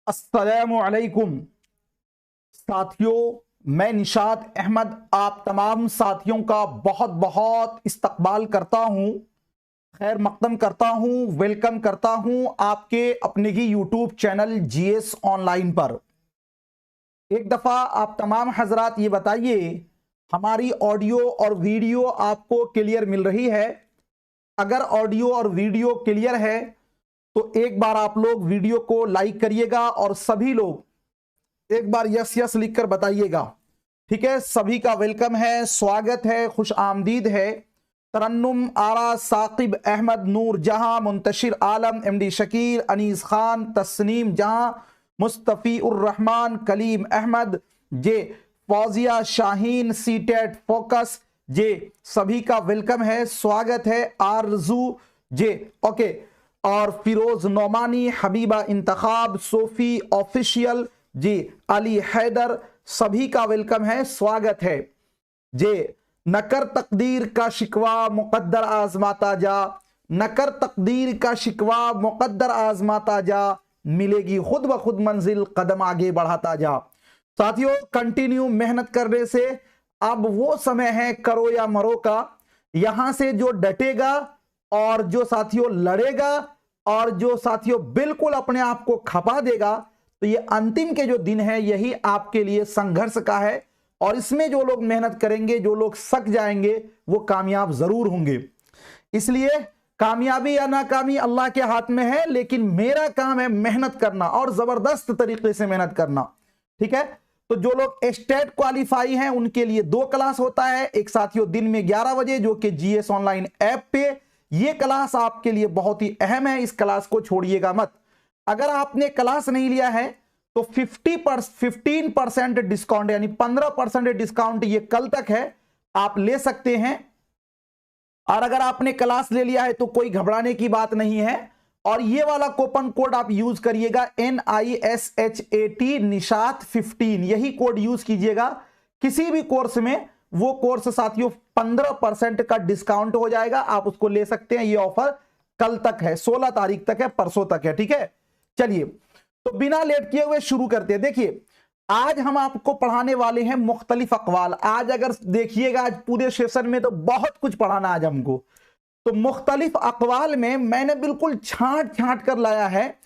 अस्सलामु अलैकुम साथियों, मैं निशात अहमद आप तमाम साथियों का बहुत बहुत इस्तकबाल करता हूं, खैर मकदम करता हूं, वेलकम करता हूं आपके अपने ही यूट्यूब चैनल जीएस ऑनलाइन पर। एक दफ़ा आप तमाम हजरात ये बताइए, हमारी ऑडियो और वीडियो आपको क्लियर मिल रही है? अगर ऑडियो और वीडियो क्लियर है तो एक बार आप लोग वीडियो को लाइक करिएगा और सभी लोग एक बार यस यस लिखकर बताइएगा। ठीक है, सभी का वेलकम है, स्वागत है, खुश आमदीद है। तरन्नुम आरा, साकिब अहमद, नूर जहां, मुंतशिर आलम, एमडी शकील, अनीस खान, तस्नीम जहां, मुस्तफ़ी उर रहमान, कलीम अहमद, जे फौजिया शाहीन, सीटेट फोकस, जे सभी का वेलकम है, स्वागत है। आरजू जे ओके, और फिरोज नोमानी, हबीबा इंतखाब, सोफी ऑफिशियल जी, अली हैदर, सभी का वेलकम है, स्वागत है। जे नकर तकदीर का शिकवा मुकद्दर आजमाता जा, नकर तकदीर का शिकवा मुकद्दर आजमाता जा, मिलेगी खुद ब खुद मंजिल, कदम आगे बढ़ाता जा। साथियों, कंटिन्यू मेहनत करने से अब वो समय है करो या मरो का। यहां से जो डटेगा और जो साथियों लड़ेगा और जो साथियों बिल्कुल अपने आप को खपा देगा, तो ये अंतिम के जो दिन है यही आपके लिए संघर्ष का है। और इसमें जो लोग मेहनत करेंगे, जो लोग सक जाएंगे, वो कामयाब जरूर होंगे। इसलिए कामयाबी या नाकामी अल्लाह के हाथ में है, लेकिन मेरा काम है मेहनत करना और जबरदस्त तरीके से मेहनत करना। ठीक है, तो जो लोग स्टेट क्वालिफाई हैं उनके लिए 2 क्लास होता है। एक साथियों दिन में 11 बजे, जो कि जीएस ऑनलाइन ऐप पे, ये क्लास आपके लिए बहुत ही अहम है, इस क्लास को छोड़िएगा मत। अगर आपने क्लास नहीं लिया है तो 15% डिस्काउंट, यानी 15% डिस्काउंट ये कल तक है, आप ले सकते हैं। और अगर आपने क्लास ले लिया है तो कोई घबराने की बात नहीं है। और ये वाला कूपन कोड आप यूज करिएगा, NISHAT निशात 15, यही कोड यूज कीजिएगा किसी भी कोर्स में। वो कोर्स साथियों 15% का डिस्काउंट हो जाएगा, आप उसको ले सकते हैं। ये ऑफर कल तक है, 16 तारीख तक है, परसों तक है। ठीक है, चलिए तो बिना लेट किए हुए शुरू करते हैं। देखिए, आज हम आपको पढ़ाने वाले हैं मुख्तलिफ अकवाल। आज अगर देखिएगा, आज पूरे सेशन में तो बहुत कुछ पढ़ाना आज हमको। तो मुख्तलिफ अकवाल में मैंने बिल्कुल छांट छांट कर लाया है,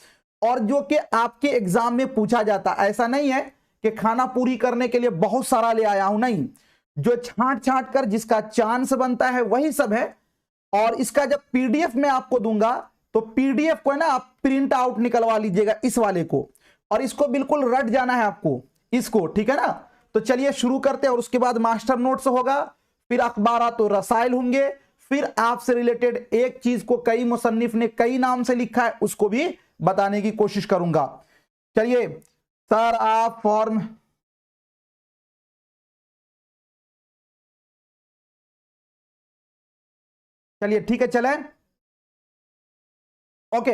और जो कि आपके एग्जाम में पूछा जाता। ऐसा नहीं है कि खाना पूरी करने के लिए बहुत सारा ले आया हूं, नहीं, जो छांट छांट कर जिसका चांस बनता है वही सब है। और इसका जब पीडीएफ में आपको दूंगा तो पीडीएफ को है ना, आप प्रिंट आउट निकलवा लीजिएगा इस वाले को, और इसको बिल्कुल रट जाना है आपको इसको। ठीक है ना, तो चलिए शुरू करते हैं। और उसके बाद मास्टर नोट्स होगा, फिर अखबारात तो रसाइल होंगे, फिर आपसे रिलेटेड एक चीज को कई मुसन्निफ ने कई नाम से लिखा है उसको भी बताने की कोशिश करूंगा। चलिए सर, आप फॉर्म, चलिए ठीक है, चलें। ओके,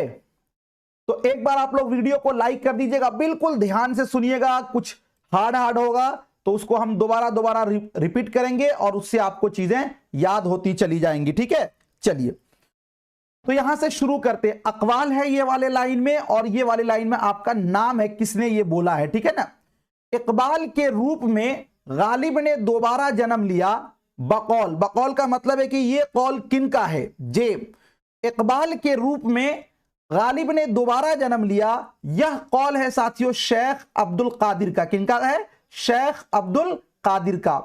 तो एक बार आप लोग वीडियो को लाइक कर दीजिएगा, बिल्कुल ध्यान से सुनिएगा। कुछ हार्ड हार्ड होगा तो उसको हम दोबारा दोबारा रिपीट करेंगे और उससे आपको चीजें याद होती चली जाएंगी। ठीक है, चलिए तो यहां से शुरू करते हैं। अकवाल है ये वाले लाइन में, और ये वाले लाइन में आपका नाम है, किसने ये बोला है। ठीक है ना, इकबाल के रूप में गालिब ने दोबारा जन्म लिया बकौल। बकौल का मतलब है कि ये कौल किन का है। जे इकबाल के रूप में गालिब ने दोबारा जन्म लिया, यह कौल है साथियों शेख अब्दुल कादिर का। किनका है? शेख अब्दुल कादिर का।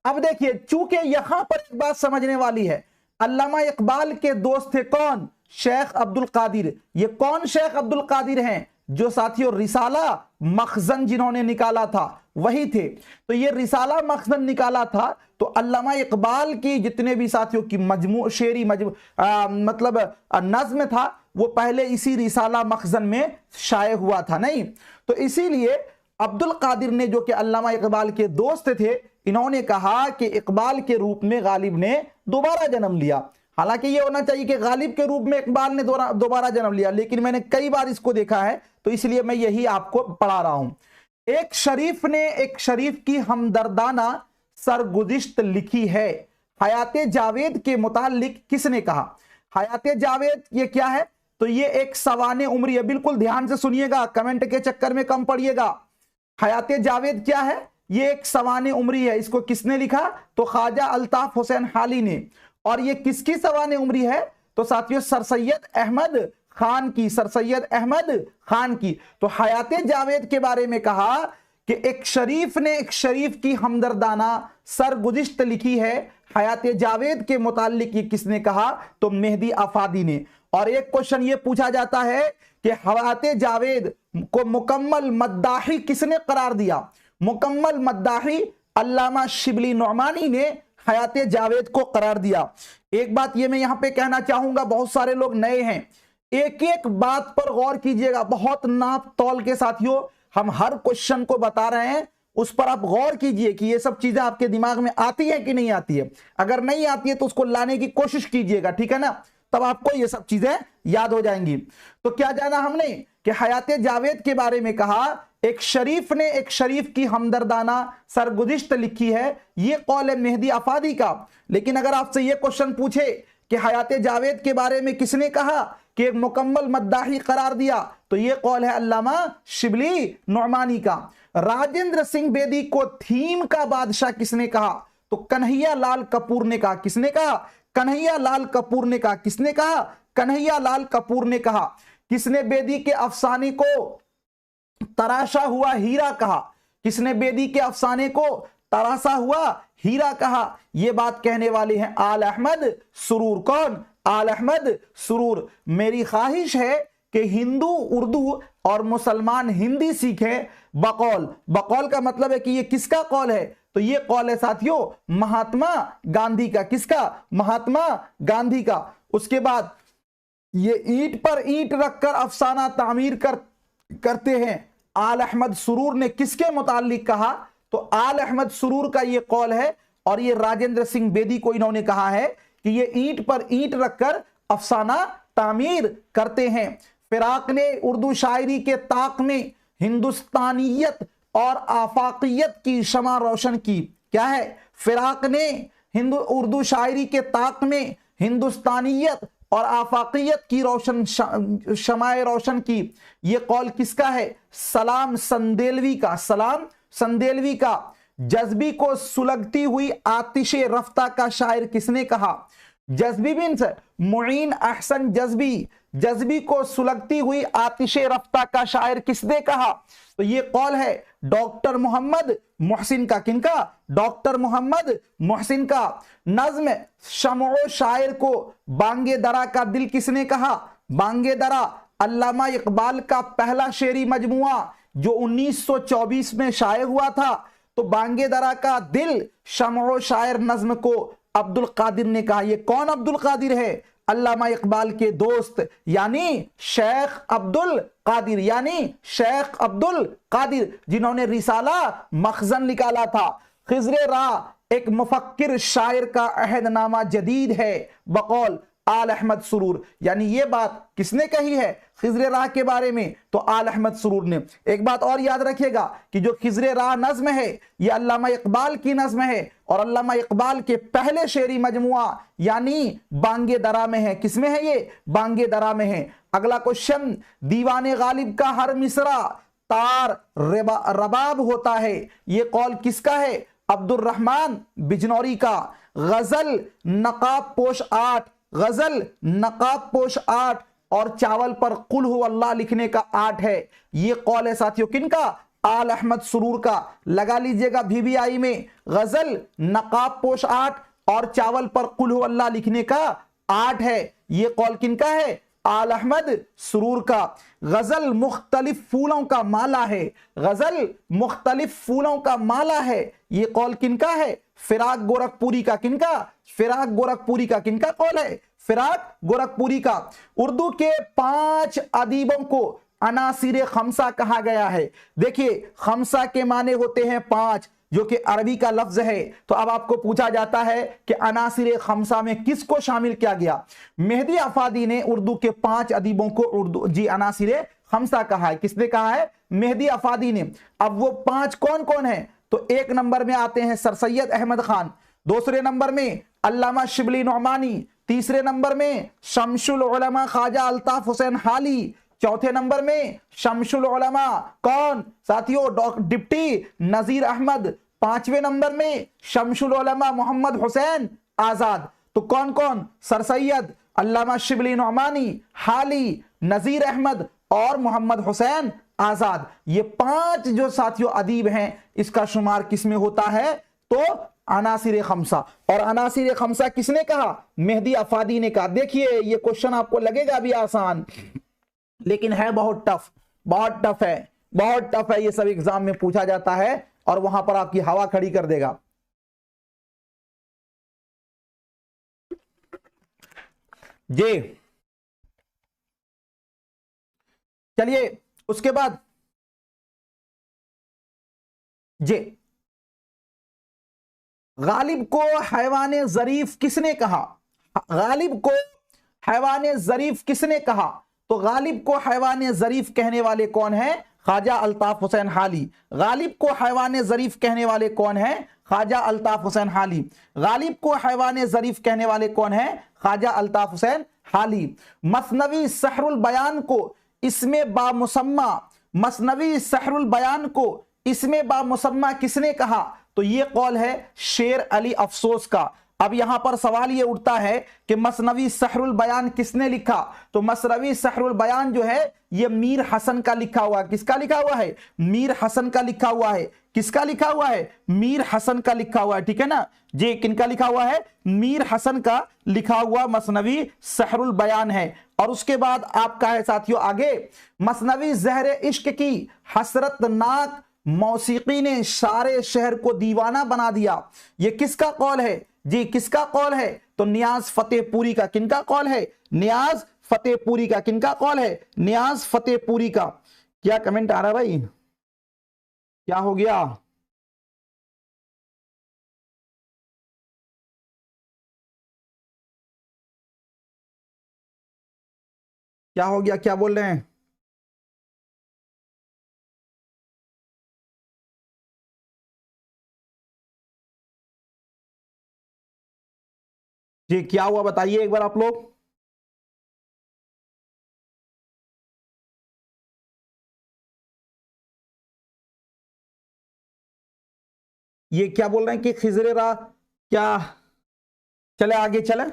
अब देखिए, चूंकि यहां पर एक बात समझने वाली है, अल्लामा इकबाल के दोस्त थे कौन? शेख अब्दुल कादिर। ये कौन शेख अब्दुल कादिर हैं? जो साथियों रिसाला मखजन जिन्होंने निकाला था वही थे। तो ये रिसाला मखजन निकाला था, तो अल्लामा इकबाल की जितने भी साथियों की मजमू शेरी मतलब नज्म था, वो पहले इसी रिसाला मखजन में शाये हुआ था। नहीं, तो इसीलिए अब्दुल कादिर ने, जो कि अल्लामा इकबाल के दोस्त थे, इन्होंने कहा कि इकबाल के रूप में गालिब ने दोबारा जन्म लिया। हालांकि ये होना चाहिए कि गालिब के रूप में इकबाल ने दोबारा जन्म लिया, लेकिन मैंने कई बार इसको देखा है, तो इसलिए मैं यही आपको पढ़ा रहा हूं। एक शरीफ ने एक शरीफ की हमदर्दाना सरगुज़िश्त लिखी है। हयाते जावेद के मुतालिक किसने कहा? हयाते जावेद ये क्या है? तो ये एक सवाने उम्री है। बिल्कुल ध्यान से सुनिएगा, कमेंट के चक्कर में कम पड़िएगा। हयाते जावेद क्या है? ये एक सवाने उम्री है। इसको किसने लिखा? तो ख्वाजा अल्ताफ हुसैन हाली ने। और ये किसकी सवाने उम्री है? तो साथियों सर सैयद अहमद खान की, सर सैयद अहमद खान की। तो हयाते जावेद के बारे में कहा कि एक शरीफ ने एक शरीफ की हमदर्दाना सरगुज़िश्त लिखी है। हयाते जावेद के मुताल्लिक ये किसने कहा? तो मेहदी आफादी ने। और एक क्वेश्चन ये पूछा जाता है कि हयाते जावेद को मुकम्मल मद्दाही किसने करार दिया? मुकम्मल मद्दाही अल्लामा शिबली नौमानी ने हयाते जावेद को करार दिया। एक बात ये मैं यहां पे कहना चाहूंगा, बहुत सारे लोग नए हैं, एक एक बात पर गौर कीजिएगा, बहुत नाप तौल के साथियों हम हर क्वेश्चन को बता रहे हैं, उस पर आप गौर कीजिए कि ये सब चीजें आपके दिमाग में आती है कि नहीं आती है। अगर नहीं आती है तो उसको लाने की कोशिश कीजिएगा, ठीक है ना, तब आपको ये सब चीजें याद हो जाएंगी। तो क्या जाना हमने कि हयाते जावेद के बारे में कहा एक शरीफ ने एक शरीफ की हमदर्दाना सरगुज़िश्त लिखी है, ये कौल है मेहदी आफादी का। लेकिन अगर आपसे ये क्वेश्चन पूछे कि हयाते जावेद के बारे में किसने कहा कि एक मुकम्मल मद्दाही करार दिया, तो ये कौल है अल्लामा शिबली नौमानी का। राजेंद्र सिंह बेदी को थीम का बादशाह किसने कहा? तो कन्हैया लाल कपूर ने कहा। किसने कहा? कन्हैया लाल कपूर ने कहा। किसने कहा? कन्हैया लाल कपूर ने कहा। किसने बेदी के अफसाने को तराशा हुआ हीरा कहा? किसने बेदी के अफसाने को तराशा हुआ हीरा कहा? यह बात कहने वाले हैं आल अहमद सुरूर। कौन? आल अहमद सुरूर। मेरी ख्वाहिश है कि हिंदू उर्दू और मुसलमान हिंदी सीखे बकौल। बकौल का मतलब है कि ये किसका कौल है? तो ये कौल है साथियों महात्मा गांधी का। किसका? महात्मा गांधी का। उसके बाद ये ईंट पर ईंट रखकर अफसाना तामीर करते हैं, आल अहमद सुरूर ने किसके मुताल्लिक कहा? तो आल अहमद सुरूर का ये कौल है। और ये राजेंद्र सिंह बेदी को इन्होंने कहा है कि ये ईंट पर ईंट रखकर अफसाना तामीर करते हैं। फिराक ने उर्दू शायरी के ताक में हिंदुस्तानियत और आफाकियत की शमा रोशन की। क्या है? फिराक ने उर्दू शायरी के ताक में हिंदुस्तानियत और आफाकियत की शमाए रोशन की। ये कौल किसका है? सलाम संदेलवी का। सलाम संदेलवी का। जज्बी को सुलगती हुई आतिशे रफ्ता का शायर किसने कहा? जज्बी मीन्स मुईन अहसन जज्बी। जज्बी को सुलगती हुई आतिशे रफ्ता का शायर किसने कहा? तो ये कौल है डॉक्टर मोहम्मद मोहसिन का। किनका? डॉक्टर मोहम्मद मोहसिन का। नज्म शमओ शायर को बांगे दरा का दिल किसने कहा? बांगे दरा अल्लामा इकबाल का पहला शेरी मजमुआ जो 1924 में शाये हुआ था। तो बांगे दरा का दिल शमओ शायर नज्म को अब्दुल कादिर ने कहा। ये कौन अब्दुल कादिर है? अल्लामा इकबाल के दोस्त यानी शेख अब्दुल कादिर, यानी शेख अब्दुल कादिर जिन्होंने रिसाला मखजन निकाला था। खिजरे राह एक मुफक्किर शायर का अहदनामा जदीद है बकौल आल अहमद सुरूर। यानी ये बात किसने कही है खिजरे राह के बारे में? तो आल अहमद सुरूर ने। एक बात और याद रखिएगा कि जो खिजरे राह नज्म है ये अल्लामा इकबाल की नज्म है और अल्लामा इकबाल के पहले शेरी मजमुआ यानी बांगे दरा में है। किसमें है ये? बांगे दरा में है। अगला क्वेश्चन, दीवाने गालिब का हर मिसरा तार रबाब होता है, ये कौल किसका है? अब्दुल रहमान बिजनौरी का। गजल नकाब पोश 8, गजल नकाब पोश 8 और चावल पर कुल हु अल्लाह लिखने का 8 है। ये कौल है साथियों किनका? आल अहमद सुरूर का। लगा लीजिएगा VVI में, गजल नकाब पोश 8 और चावल पर कुल हु अल्लाह लिखने का 8 है। ये कौल किनका है? आल अहमद सुरूर का। गजल मुख्तलिफ फूलों का माला है, गजल मुख्तलिफ फूलों का माला है। ये कौल किनका है? फिराक गोरखपुरी का। किनका? फिराक गोरखपुरी का। किनका कौल है? फिराक गोरखपुरी का। उर्दू के 5 अदीबों को अनासिर खमसा कहा गया है। देखिए खमसा के माने होते हैं 5, जो कि अरबी का लफ्ज है। तो अब आपको पूछा जाता है कि अनासिर खमसा में किसको शामिल किया गया? मेहदी आफादी ने उर्दू के 5 अदीबों को अनासिर खमसा कहा है। किसने कहा है? मेहदी आफादी ने। अब वो 5 कौन कौन है? तो 1 नंबर में आते हैं सर सैयद अहमद खान, दूसरे नंबर में अल्लामा शिबली नौमानी, तीसरे नंबर में शमसुल उलमा ख्वाजा अल्ताफ हुसैन हाली, चौथे नंबर में शमसुल उलमा कौन साथियों डिप्टी नजीर अहमद, पांचवें नंबर में शमसुल उलमा मोहम्मद हुसैन आजाद। तो कौन कौन? सर सैयद अल्लामा शिबली नौमानी, हाली, नजीर अहमद और मोहम्मद हुसैन आजाद। ये 5 जो साथियों अदीब हैं, इसका शुमार किसमें होता है? तो अनासिर खमसा। और अनासिर खमसा किसने कहा? मेहदी अफादी ने कहा। देखिए ये क्वेश्चन आपको लगेगा भी आसान, लेकिन है बहुत टफ, बहुत टफ है, बहुत टफ है। ये सब एग्जाम में पूछा जाता है और वहां पर आपकी हवा खड़ी कर देगा। जी चलिए उसके बाद जी, गालिब को हैवाने जरीफ किसने कहा? गालिब को हैवाने जरीफ किसने कहा? तो गालिब को हैवाने जरीफ कहने वाले कौन है? ख्वाजा अल्ताफ हुसैन हाली। गालिब को हैवाने जरीफ कहने वाले कौन है? ख्वाजा अल्ताफ हुसैन हाली। गालिब को हैवाने जरीफ कहने वाले कौन है? ख्वाजा अल्ताफ हुसैन हाली। मसनवी सहरुल बयान को इसमें बामुसम्मा, मसनवी सहरुल बयान को इसमें बामुसम्मा किसने कहा? तो ये कौल है शेर अली अफसोस का। अब यहां पर सवाल ये उठता है कि मसनवी सहरुल बयान किसने लिखा? तो मसनवी सहरुल बयान जो है ये मीर हसन का लिखा हुआ है। किसका लिखा हुआ है? मीर हसन का लिखा हुआ है। किसका लिखा हुआ है? मीर हसन का लिखा हुआ है। ठीक है ना जी, किनका लिखा हुआ है? मीर हसन का लिखा हुआ मसनवी सहरुल बयान है। और उसके बाद आपका है साथियों आगे, मसनवी ज़हर इश्क की हसरतनाक मौसीकी ने सारे शहर को दीवाना बना दिया। ये किसका कौल है जी? किसका कौल है? तो नियाज फतेहपुरी का। किनका कौल है? नियाज फतेहपुरी का। किनका कौल है? नियाज फतेहपुरी का। क्या कमेंट आ रहा है भाई? क्या हो गया? क्या हो गया? क्या बोल रहे हैं? जी क्या हुआ बताइए एक बार आप लोग। ये क्या बोल रहे हैं कि खिजरे रा क्या? चले आगे चले,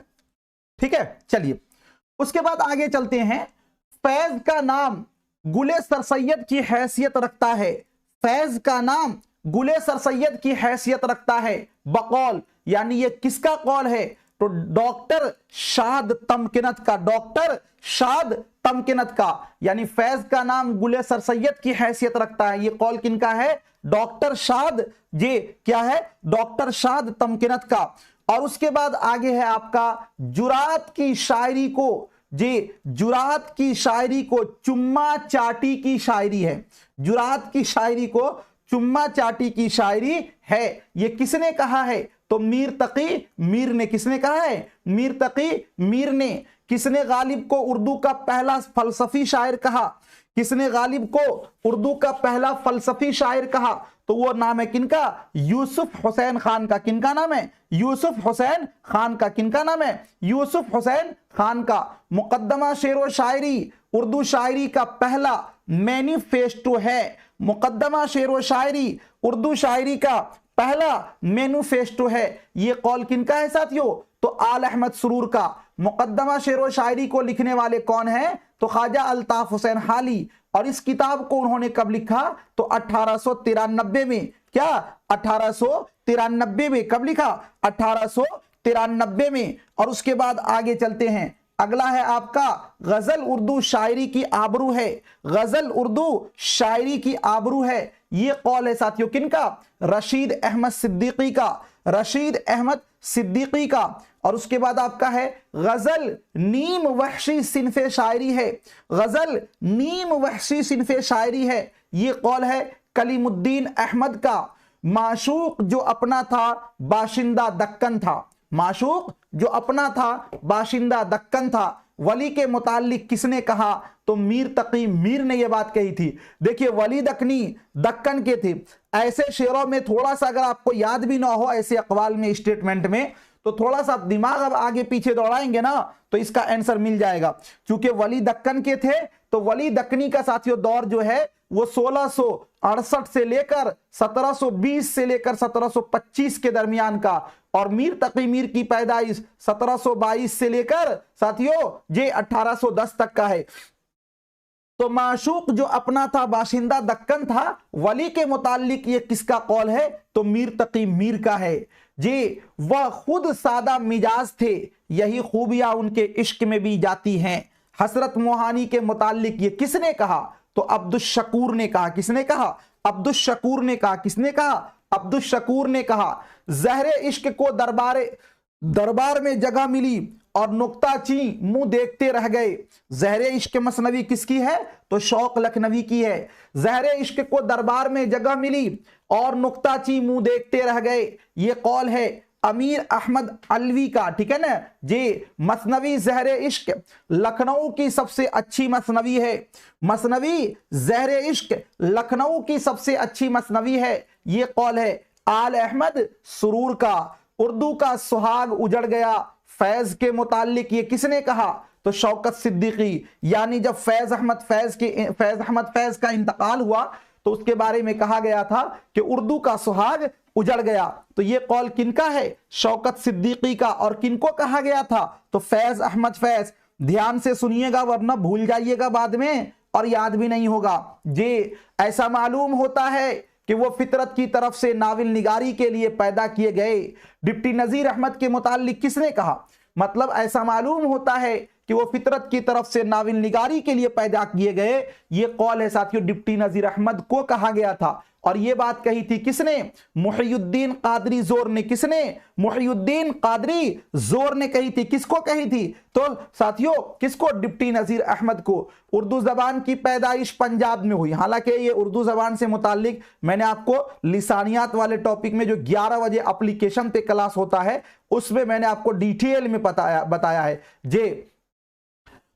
ठीक है चलिए उसके बाद आगे चलते हैं। फैज का नाम गुले सर सैयद की हैसियत रखता है। फैज का नाम गुले सर सैयद की हैसियत रखता है बकौल, यानी ये किसका कौल है? तो डॉक्टर शाद तमकिनत का। डॉक्टर शाद तमकिनत का, यानी फैज का नाम गुले सर सैयद की हैसियत रखता है। ये कौल किनका है? डॉक्टर शाद, ये क्या है? डॉक्टर शाद तमकिनत का। और उसके बाद आगे है आपका जुरात की शायरी को, जी जुरात की शायरी को चुम्मा चाटी की शायरी है। जुरात की शायरी को चुम्मा चाटी की शायरी है। ये किसने कहा है? तो मीर तकी मीर ने। किसने कहा है? मीर तकी मीर ने। किसने गालिब को उर्दू का पहला फलसफी शायर कहा? किसने गालिब को उर्दू का पहला फलसफी शायर कहा? तो वो नाम है किनका? यूसुफ हुसैन खान का। किनका नाम है? यूसुफ हुसैन खान का। किनका नाम है? यूसुफ हुसैन खान का। मुकद्दमा शेर व शायरी उर्दू शायरी का पहला मैनिफेस्टो है। मुकद्दमा शेर व शायरी उर्दू शायरी का पहला मैनिफेस्टो है। ये कौल किनका है साथियों? तो आल अहमद सुरूर का। मुकद्दमा शेर व शायरी को लिखने वाले कौन है? तो ख्वाजा अल्ताफ हुसैन हाली। और इस किताब को उन्होंने कब लिखा? तो 1893 में। क्या 1893 में? कब लिखा? 1893 में। और उसके बाद आगे चलते हैं। अगला है आपका गजल उर्दू शायरी की आबरू है। गजल उर्दू शायरी की आबरू है। ये कौल है साथियों किनका? रशीद अहमद सिद्दीकी का। रशीद अहमद सिद्दीकी का। और उसके बाद आपका है गजल नीम वहशी सिनफे शायरी है। गजल नीम वहशी सिनफे शायरी है। ये कौल है कलीमुद्दीन अहमद का। माशूक जो अपना था बाशिंदा दक्कन था। माशूक जो अपना था बाशिंदा दक्कन था। वली के मुताल्लिक किसने कहा? तो मीर तकी मीर ने यह बात कही थी। देखिए वली दक्कनी दक्कन के थे। ऐसे शेरों में थोड़ा सा अगर आपको याद भी ना हो ऐसे अकवाल में स्टेटमेंट में, तो थोड़ा सा दिमाग अब आगे पीछे दौड़ाएंगे ना तो इसका आंसर मिल जाएगा। क्योंकि वली दक्कन के थे तो वली दक्कनी का साथियों दौर जो है वो 1668 से लेकर 1720 से लेकर 1725 के दरमियान का, और मीर तकी मीर की पैदाइश 1722 से लेकर साथियों ये 1810 तक का है। तो माशूक जो अपना था बाशिंदा दक्कन था, वली के मुतालिक ये किसका कौल है? तो मीर तकी मीर का है जी। वह खुद सादा मिजाज थे, यही खूबियां उनके इश्क में भी जाती हैं। हसरत मोहानी के मुतालिक ये किसने कहा? तो अब्दुल शकूर ने कहा। किसने कहा? अब्दुल शकूर ने कहा। किसने कहा? अब्दुल शकूर ने कहा। जहरे इश्क को दरबार में जगह मिली और नुक्ताची मुंह देखते रह गए। जहरे इश्क मसनवी किसकी है? तो शौक लखनवी की है। जहरे इश्क को दरबार में जगह मिली और नुक्ताची मुंह देखते रह गए, ये कौल है अमीर अहमद अलवी का। ठीक है ना जी। मसनवी जहरे इश्क लखनऊ की सबसे अच्छी मसनवी है। मसनवी जहरे इश्क लखनऊ की सबसे अच्छी मसनवी है, ये कौल है आल अहमद सुरूर का। उर्दू का सुहाग उजड़ गया, फैज के मुतालिक ये किसने कहा? तो शौकत सिद्दीकी। यानी जब फैज अहमद फैज का इंतकाल हुआ तो उसके बारे में कहा गया था कि उर्दू का सुहाग उजड़ गया। तो ये कौल किनका है? शौकत सिद्दीकी का। और किनको कहा गया था? तो फैज अहमद फैज। ध्यान से सुनिएगा वरना भूल जाइएगा बाद में और याद भी नहीं होगा जी। ऐसा मालूम होता है कि वो फितरत की तरफ से नाविल निगारी के लिए पैदा किए गए। डिप्टी नजीर अहमद के मुतालिक किसने कहा? मतलब ऐसा मालूम होता है कि वो फितरत की तरफ से नाविल निगारी के लिए पैदा किए गए, ये कौल है साथियों डिप्टी नजीर अहमद को कहा गया था। और ये बात कही थी किसने? मुहियुद्दीन कादरी जोर ने। किसने? मुहियुद्दीन कादरी जोर ने कही थी। किसको कही थी? तो साथियों किसको? डिप्टी नजीर अहमद को। उर्दू जबान की पैदाइश पंजाब में हुई। हालांकि ये उर्दू जबान से मुतालिक मैंने आपको लिसानियात वाले टॉपिक में जो 11 बजे एप्लीकेशन पे क्लास होता है उसमें मैंने आपको डिटेल में बताया है जे।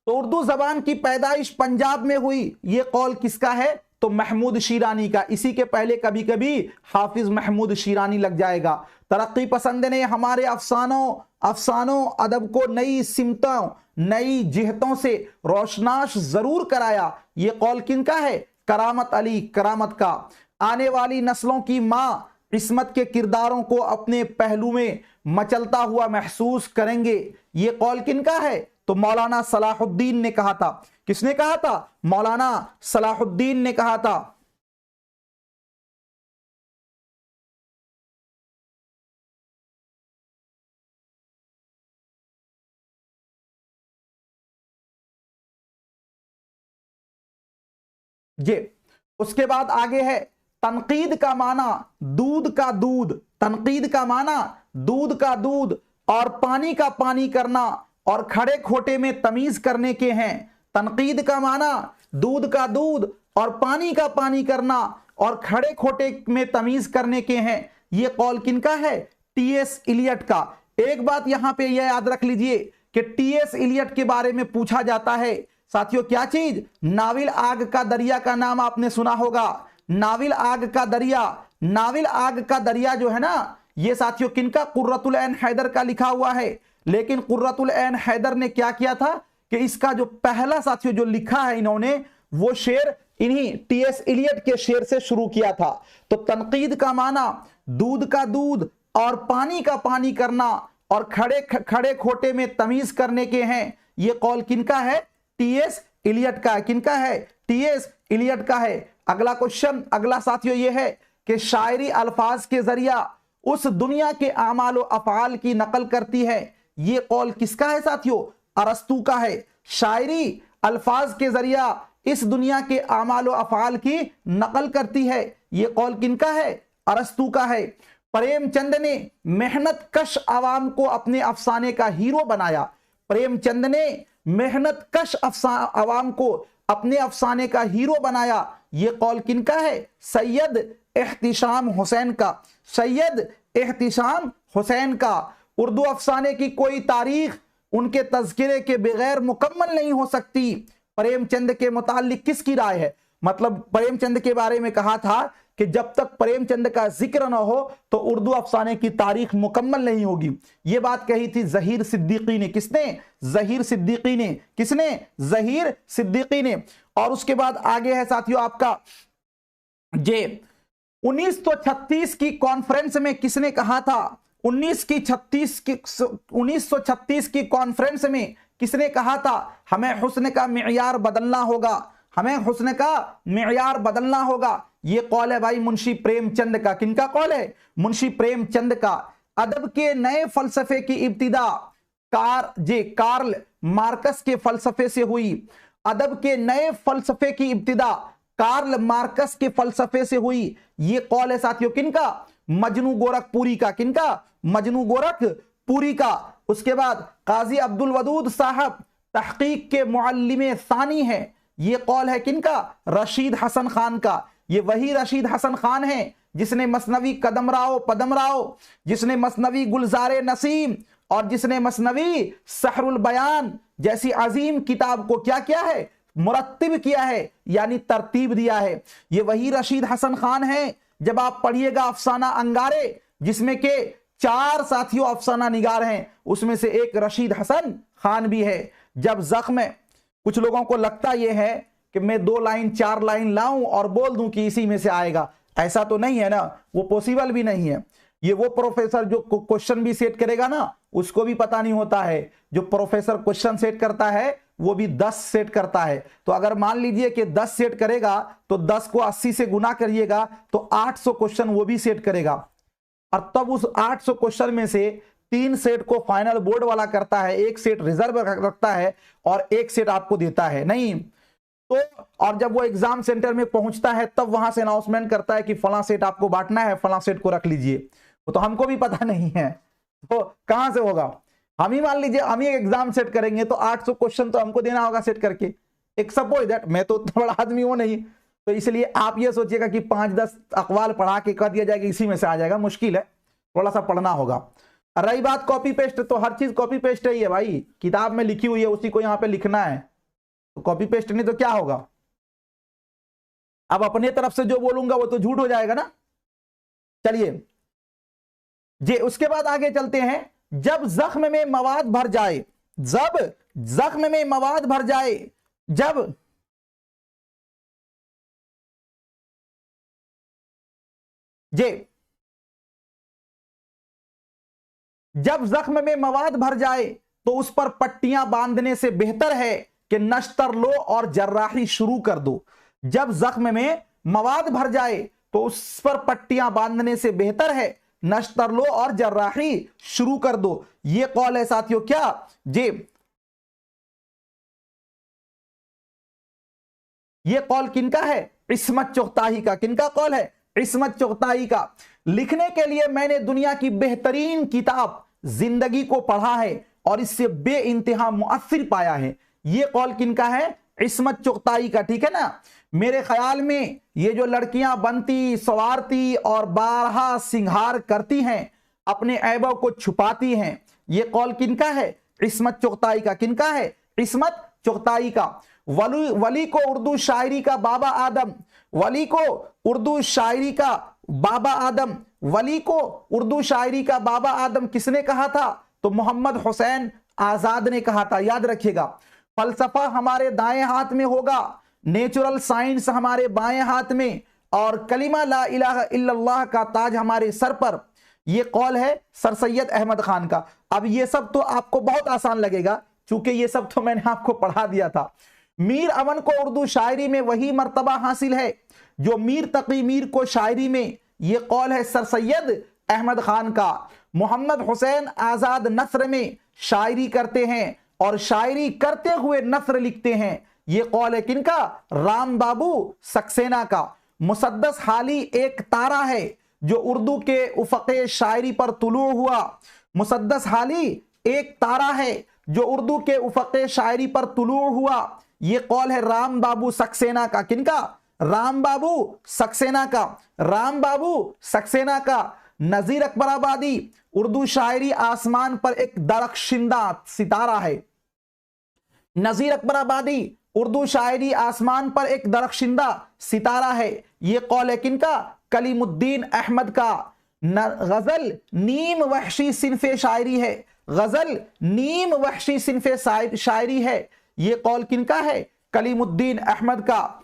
तो उर्दू जबान की पैदाइश पंजाब में हुई, ये कौल किसका है? तो महमूद शीरानी का। इसी के पहले कभी कभी हाफिज महमूद शीरानी लग जाएगा। तरक्की पसंद ने हमारे अफसानों अदब को नई सिमतों नई जिहतों से रोशनाश जरूर कराया, ये कौल किनका है? करामत अली करामत का। आने वाली नस्लों की माँ इस्मत के किरदारों को अपने पहलू में मचलता हुआ महसूस करेंगे, ये कौल किनका है? तो मौलाना सलाहुद्दीन ने कहा था। किसने कहा था? मौलाना सलाहुद्दीन ने कहा था। ये उसके बाद आगे है तनकीद का माना दूध का दूध। तनकीद का माना दूध का दूध और पानी का पानी करना और खड़े खोटे में तमीज करने के हैं। तनकीद का माना दूध का दूध और पानी का पानी करना और खड़े खोटे में तमीज करने के हैं, ये कौल किनका है? टीएस इलियट का। एक बात यहां पे यह याद रख लीजिए कि टीएस इलियट के बारे में पूछा जाता है साथियों क्या चीज? नाविल आग का दरिया का नाम आपने सुना होगा। नाविल आग का दरिया। नाविल आग का दरिया जो है ना, ये साथियों किनका? कुर्रतुल ऐन हैदर का लिखा हुआ है। लेकिन कुर्रतुल ऐन हैदर ने क्या किया था कि इसका जो पहला साथियों जो लिखा है इन्होंने, वो शेर इन्हीं टीएस इलियट के शेर से शुरू किया था। तो तनकीद का माना दूध का दूध और पानी का पानी करना और खड़े खोटे में तमीज करने के हैं, ये कौल किनका है? टीएस इलियट का। किनका है? टीएस इलियट का है। अगला क्वेश्चन, अगला साथियों ये है कि शायरी अल्फाज के जरिया उस दुनिया के आमाल व अफआल की नकल करती है, ये कौल किसका है साथियों? अरस्तू का है। शायरी अल्फाज के जरिया इस दुनिया के आमाल व अफआल की नकल करती है, ये कौल किनका है? अरस्तू का है। प्रेमचंद ने मेहनत कश आवाम को अपने अफसाने का हीरो बनाया। प्रेमचंद ने मेहनत कश आवाम को अपने अफसाने का हीरो बनाया, ये कौल किनका है? सैयद एहतिशाम हुसैन का। सैयद एहतिशाम हुसैन का। उर्दू अफसाने की कोई तारीख उनके तज़किरे के बगैर मुकम्मल नहीं हो सकती। प्रेमचंद के मुतालिक किसकी राय है? मतलब प्रेमचंद के बारे में कहा था कि जब तक प्रेमचंद का जिक्र ना हो तो उर्दू अफसाने की तारीख मुकम्मल नहीं होगी। यह बात कही थी ज़हीर सिद्दीकी ने। किसने? ज़हीर सिद्दीकी ने। किसने? ज़हीर सिद्दीकी ने। और उसके बाद आगे है साथियों आपका जे 1936 की कॉन्फ्रेंस में किसने कहा था? 1936 की कॉन्फ्रेंस में किसने कहा था हमें हुस्न का मियार बदलना होगा, हमें हुस्न का मियार बदलना होगा? ये कौल है भाई मुंशी प्रेमचंद का। किनका कौल है? मुंशी प्रेमचंद का। अदब के नए फलसफे की इब्तिदा कार्ल मार्कस के फलसफे से हुई। अदब के नए फलसफे की इब्तिदा कार्ल मार्कस के फलसफे से हुई। ये कौल है साथियों किनका? मजनू गोरखपुरी का। किनका? मजनू गोरखपुरी का। उसके बाद काजी अब्दुल वदूद साहब तहकीक के मुअल्लिम सानी है। ये कौल है किनका? रशीद हसन खान का। ये वही रशीद हसन खान है जिसने मसनवी पदमराव, जिसने मसनवी गुलजारे नसीम और जिसने मसनवी सहरुल बयान जैसी अजीम किताब को क्या किया है? मुरत्तिब किया है, यानी तरतीब दिया है। ये वही रशीद हसन खान है। जब आप पढ़िएगा अफसाना अंगारे, जिसमें के 4 साथियों अफसाना निगार हैं, उसमें से एक रशीद हसन खान भी है। जब जख्म, कुछ लोगों को लगता यह है कि मैं 2 लाइन 4 लाइन लाऊं और बोल दूं कि इसी में से आएगा, ऐसा तो नहीं है ना, वो पॉसिबल भी नहीं है। ये वो प्रोफेसर जो क्वेश्चन भी सेट करेगा ना, उसको भी पता नहीं होता है। जो प्रोफेसर क्वेश्चन सेट करता है वो भी 10 सेट करता है। तो अगर मान लीजिए कि 10 सेट करेगा तो 10 को 80 से गुना करिएगा तो 800 क्वेश्चन वो भी सेट करेगा। और तब उस 800 क्वेश्चन में से 3 सेट को फाइनल बोर्ड वाला करता है, 1 सेट रिजर्व रखता है और 1 सेट आपको देता है। नहीं तो और जब वो एग्जाम सेंटर में पहुंचता है तब वहां से अनाउंसमेंट करता है कि फला सेट आपको बांटना है, फला सेट को रख लीजिए। वो तो हमको भी पता नहीं है, तो कहां से होगा? हम ही मान लीजिए हम ही एग्जाम सेट करेंगे तो 800 क्वेश्चन तो हमको देना होगा सेट करके। एक सपोज दैट मैं तो उतना बड़ा आदमी हूं नहीं, तो इसलिए आप ये सोचिएगा कि 5-10 अकवाल पढ़ा के कह दिया जाएगा इसी में से आ जाएगा, मुश्किल है, थोड़ा सा पढ़ना होगा। रही बात कॉपी पेस्ट, तो हर चीज कॉपी पेस्ट ही है भाई, किताब में लिखी हुई है उसी को यहाँ पे लिखना है, तो कॉपी पेस्ट नहीं तो क्या होगा? अब अपने तरफ से जो बोलूंगा वो तो झूठ हो जाएगा ना। चलिए जे उसके बाद आगे चलते हैं। जब जख्म में मवाद भर जाए, जब जख्म में मवाद भर जाए, जब जख्म में मवाद भर जाए तो उस पर पट्टियां बांधने से बेहतर है कि नश्तर लो और जर्राही शुरू कर दो। जब जख्म में मवाद भर जाए तो उस पर पट्टियां बांधने से बेहतर है नश्तर लो और जर्राही शुरू कर दो। ये कौल है साथियों क्या? ये कौल किनका है? इस्मत चुगताई का। किनका कौल है? इस्मत चुगताई का। लिखने के लिए मैंने दुनिया की बेहतरीन किताब जिंदगी को पढ़ा है और इससे बेइंतहा मुअस्सिर पाया है। ये कौल किनका है? इस्मत चुगताई का। ठीक है ना। मेरे ख्याल में ये जो लड़कियां बनती सवारती और बारहा सिंगार करती हैं, अपने ऐबों को छुपाती हैं, ये कौल किनका है? इस्मत चुगताई का। किनका है? इस्मत चुगताई का। वली को उर्दू शायरी का बाबा आदम, वली को उर्दू शायरी का बाबा आदम, वली को उर्दू शायरी का बाबा आदम किसने कहा था? तो मोहम्मद हुसैन आजाद ने कहा था। याद रखिएगा, फलसफा हमारे दाएं हाथ में होगा, नेचुरल साइंस हमारे बाएं हाथ में, और कलिमा ला इलाहा इल्लल्लाह का ताज हमारे सर पर। यह कौल है सर सैयद अहमद खान का। अब ये सब तो आपको बहुत आसान लगेगा क्योंकि ये सब तो मैंने आपको पढ़ा दिया था। मीर अमन को उर्दू शायरी में वही मर्तबा हासिल है जो मीर तकी मीर को शायरी में। यह कौल है सर सैयद अहमद खान का। मोहम्मद हुसैन आजाद नस्र में शायरी करते हैं और शायरी करते हुए नस्र लिखते हैं। यह कौल है किनका? राम बाबू सक्सेना का। मुसद्दस हाली एक तारा है जो उर्दू के उफ़क़े शायरी पर तुलू हुआ। मुसद्दस हाली एक तारा है जो उर्दू के उफ़क़े शायरी पर तुलू हुआ। यह कौल है राम बाबू सक्सेना का। किनका? राम बाबू सक्सेना का। राम बाबू सक्सेना का। नजीर अकबराबादी उर्दू शायरी आसमान पर एक दरख्शिंदा सितारा है। नजीर अकबराबादी उर्दू शायरी आसमान पर एक दरख्शिंदा सितारा है। यह कौल है किनका? कलीमुद्दीन अहमद का गजल नीम वहशी सिनफे शायरी है, गजल नीम वहशी सिनफे शायरी है। ये कौल किनका है? कलीमुद्दीन अहमद का।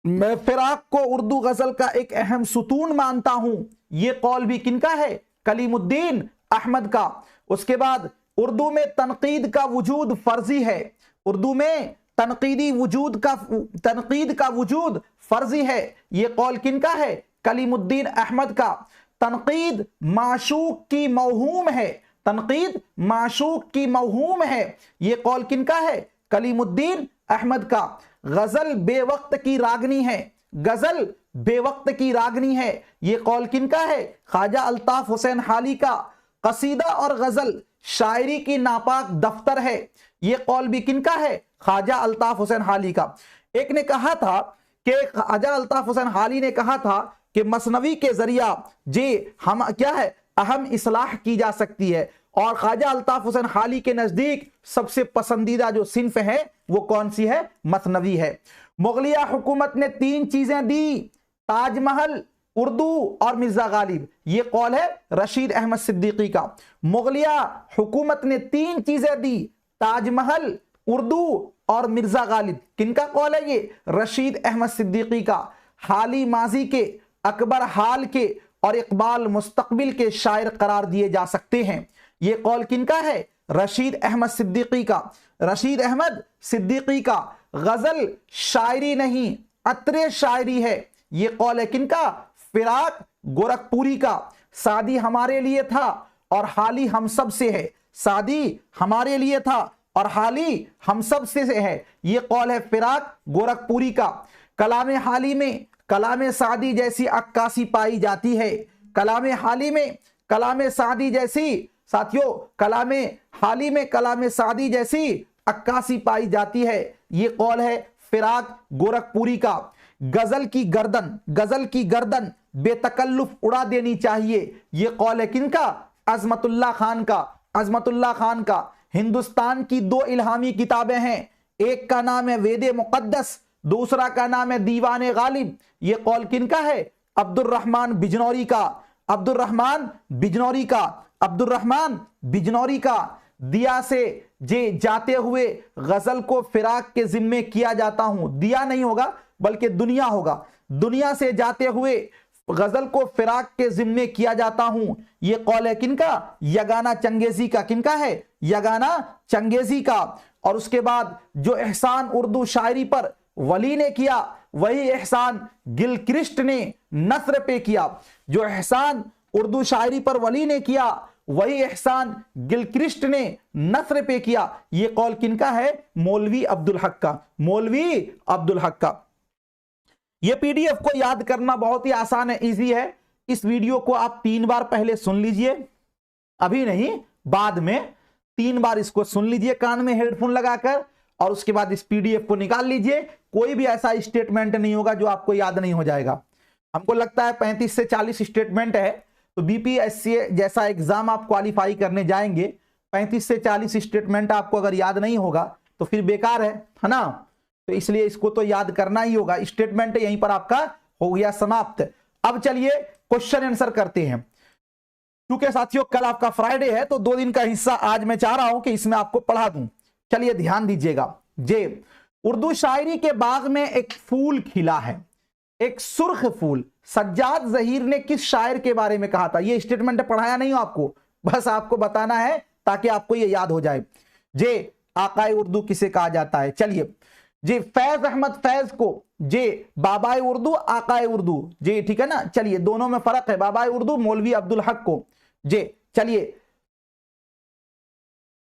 मैं फिराक को उर्दू गजल का एक अहम सुतून मानता हूं, ये कौल भी किनका है? कलीमुद्दीन अहमद का। उसके बाद उर्दू में तनकीद का वजूद फर्जी है, उर्दू में तनकीद का वजूद फर्जी है, ये कौल किनका है? कलीमुद्दीन अहमद का। तनकीद माशूक की मौहूम है, तनकीद माशूक की मौहूम है, ये कौल किनका है? कलीमुद्दीन अहमद का। गजल बेवक्त की रागनी है, गजल बेवक्त की रागनी है, ये कौल किनका है? ख्वाजा अल्ताफ हुसैन हाली का। कसीदा और गजल शायरी की नापाक दफ्तर है, ये कौल भी किनका है? ख्वाजा अल्ताफ हुसैन हाली का। एक ने कहा था कि ख्वाजा अल्ताफ हुसैन हाली ने कहा था कि मसनवी के जरिया जे हम क्या है अहम इस्लाह की जा सकती है, और ख्वाजा अल्ताफ हुसैन हाली के नजदीक सबसे पसंदीदा जो सिन्फ है वो कौन सी है? मसनवी है। मुगलिया हुकूमत ने 3 चीजें दी, ताजमहल, उर्दू और मिर्जा गालिब, ये कौल है रशीद अहमद सिद्दीकी का। मुगलिया हुकूमत ने 3 चीजें दी, ताजमहल, उर्दू और मिर्जा गालिब, किनका कौल है ये? रशीद अहमद सिद्दीकी का। हाली माजी के, अकबर हाल के और इकबाल मुस्तकबिल के शायर करार दिए जा सकते हैं, ये कौल किनका है? रशीद अहमद सिद्दीकी का। रशीद अहमद सिद्दीकी का। गजल शायरी नहीं अत्रे शायरी है, ये कौल है किनका? फिराक गोरखपुरी का। सादी हमारे लिए था और हाली हम सब से है, सादी हमारे लिए था और हाली हम सब से है, ये कौल है फिराक गोरखपुरी का। कलाम हाली में कलाम सादी जैसी अक्कासी पाई जाती है, कलाम हाली में कलाम सादी जैसी, साथियों कलाम हाली में कलाम सादी जैसी अक्कासी पाई जाती है, ये कौल है फिराक गोरखपुरी का। गजल की गर्दन बेतकल्लुफ उड़ा देनी चाहिए, ये कौल है किनका? अजमतुल्लाह खान का। अजमतुल्लाह खान का। हिंदुस्तान की 2 इल्हामी किताबें हैं, एक का नाम है वेदे मुकद्दस, दूसरा का नाम है दीवाने गालिब, ये कौल किनका है? अब्दुर्रहमान बिजनौरी का। अब्दुर्रहमान बिजनौरी का। अब्दुर्रहमान बिजनौरी का। दिया से जे जाते हुए गजल को फिराक के जिम्मे किया जाता हूं, दिया नहीं होगा बल्कि दुनिया होगा, दुनिया से जाते हुए गजल को फिराक के जिम्मे किया जाता हूं, यह कौल है किनका? यगाना चंगेजी का। किनका है? यगाना चंगेजी का। और उसके बाद जो एहसान उर्दू शायरी पर वली ने किया वही एहसान गिलक्रिस्ट ने नस्र पे किया, जो एहसान उर्दू शायरी पर वली ने किया वही एहसान गिलक्रिस्ट ने नस्र पे किया, यह कौल किनका है? मौलवी अब्दुल हक का। मौलवी अब्दुल हक का। यह पीडीएफ को याद करना बहुत ही आसान है, इजी है। इस वीडियो को आप 3 बार पहले सुन लीजिए, अभी नहीं बाद में 3 बार इसको सुन लीजिए कान में हेडफोन लगाकर, और उसके बाद इस पीडीएफ को निकाल लीजिए। कोई भी ऐसा स्टेटमेंट नहीं होगा जो आपको याद नहीं हो जाएगा। हमको लगता है 35 से 40 स्टेटमेंट है, तो बीपीएससी जैसा एग्जाम आप क्वालिफाई करने जाएंगे, 35 से 40 स्टेटमेंट आपको अगर याद नहीं होगा तो फिर बेकार है ना। तो इसलिए इसको तो याद करना ही होगा। स्टेटमेंट यहीं पर आपका हो गया समाप्त। अब चलिए क्वेश्चन आंसर करते हैं। क्योंकि साथियों कल आपका फ्राइडे है तो 2 दिन का हिस्सा आज मैं चाह रहा हूं कि इसमें आपको पढ़ा दूं। चलिए ध्यान दीजिएगा। जे उर्दू शायरी के बाग में एक फूल खिला है, एक सुर्ख फूल, सज्जाद जहीर ने किस शायर के बारे में कहा था? ये स्टेटमेंट पढ़ाया नहीं हो आपको, बस आपको बताना है ताकि आपको ये याद हो जाए। जे आकाए उर्दू किसे कहा जाता है? चलिए जे फैज अहमद फैज को जे बाबाए उर्दू आकाए उर्दू, जे ठीक है ना। चलिए दोनों में फर्क है, बाबाए उर्दू मौलवी अब्दुल हक को जे। चलिए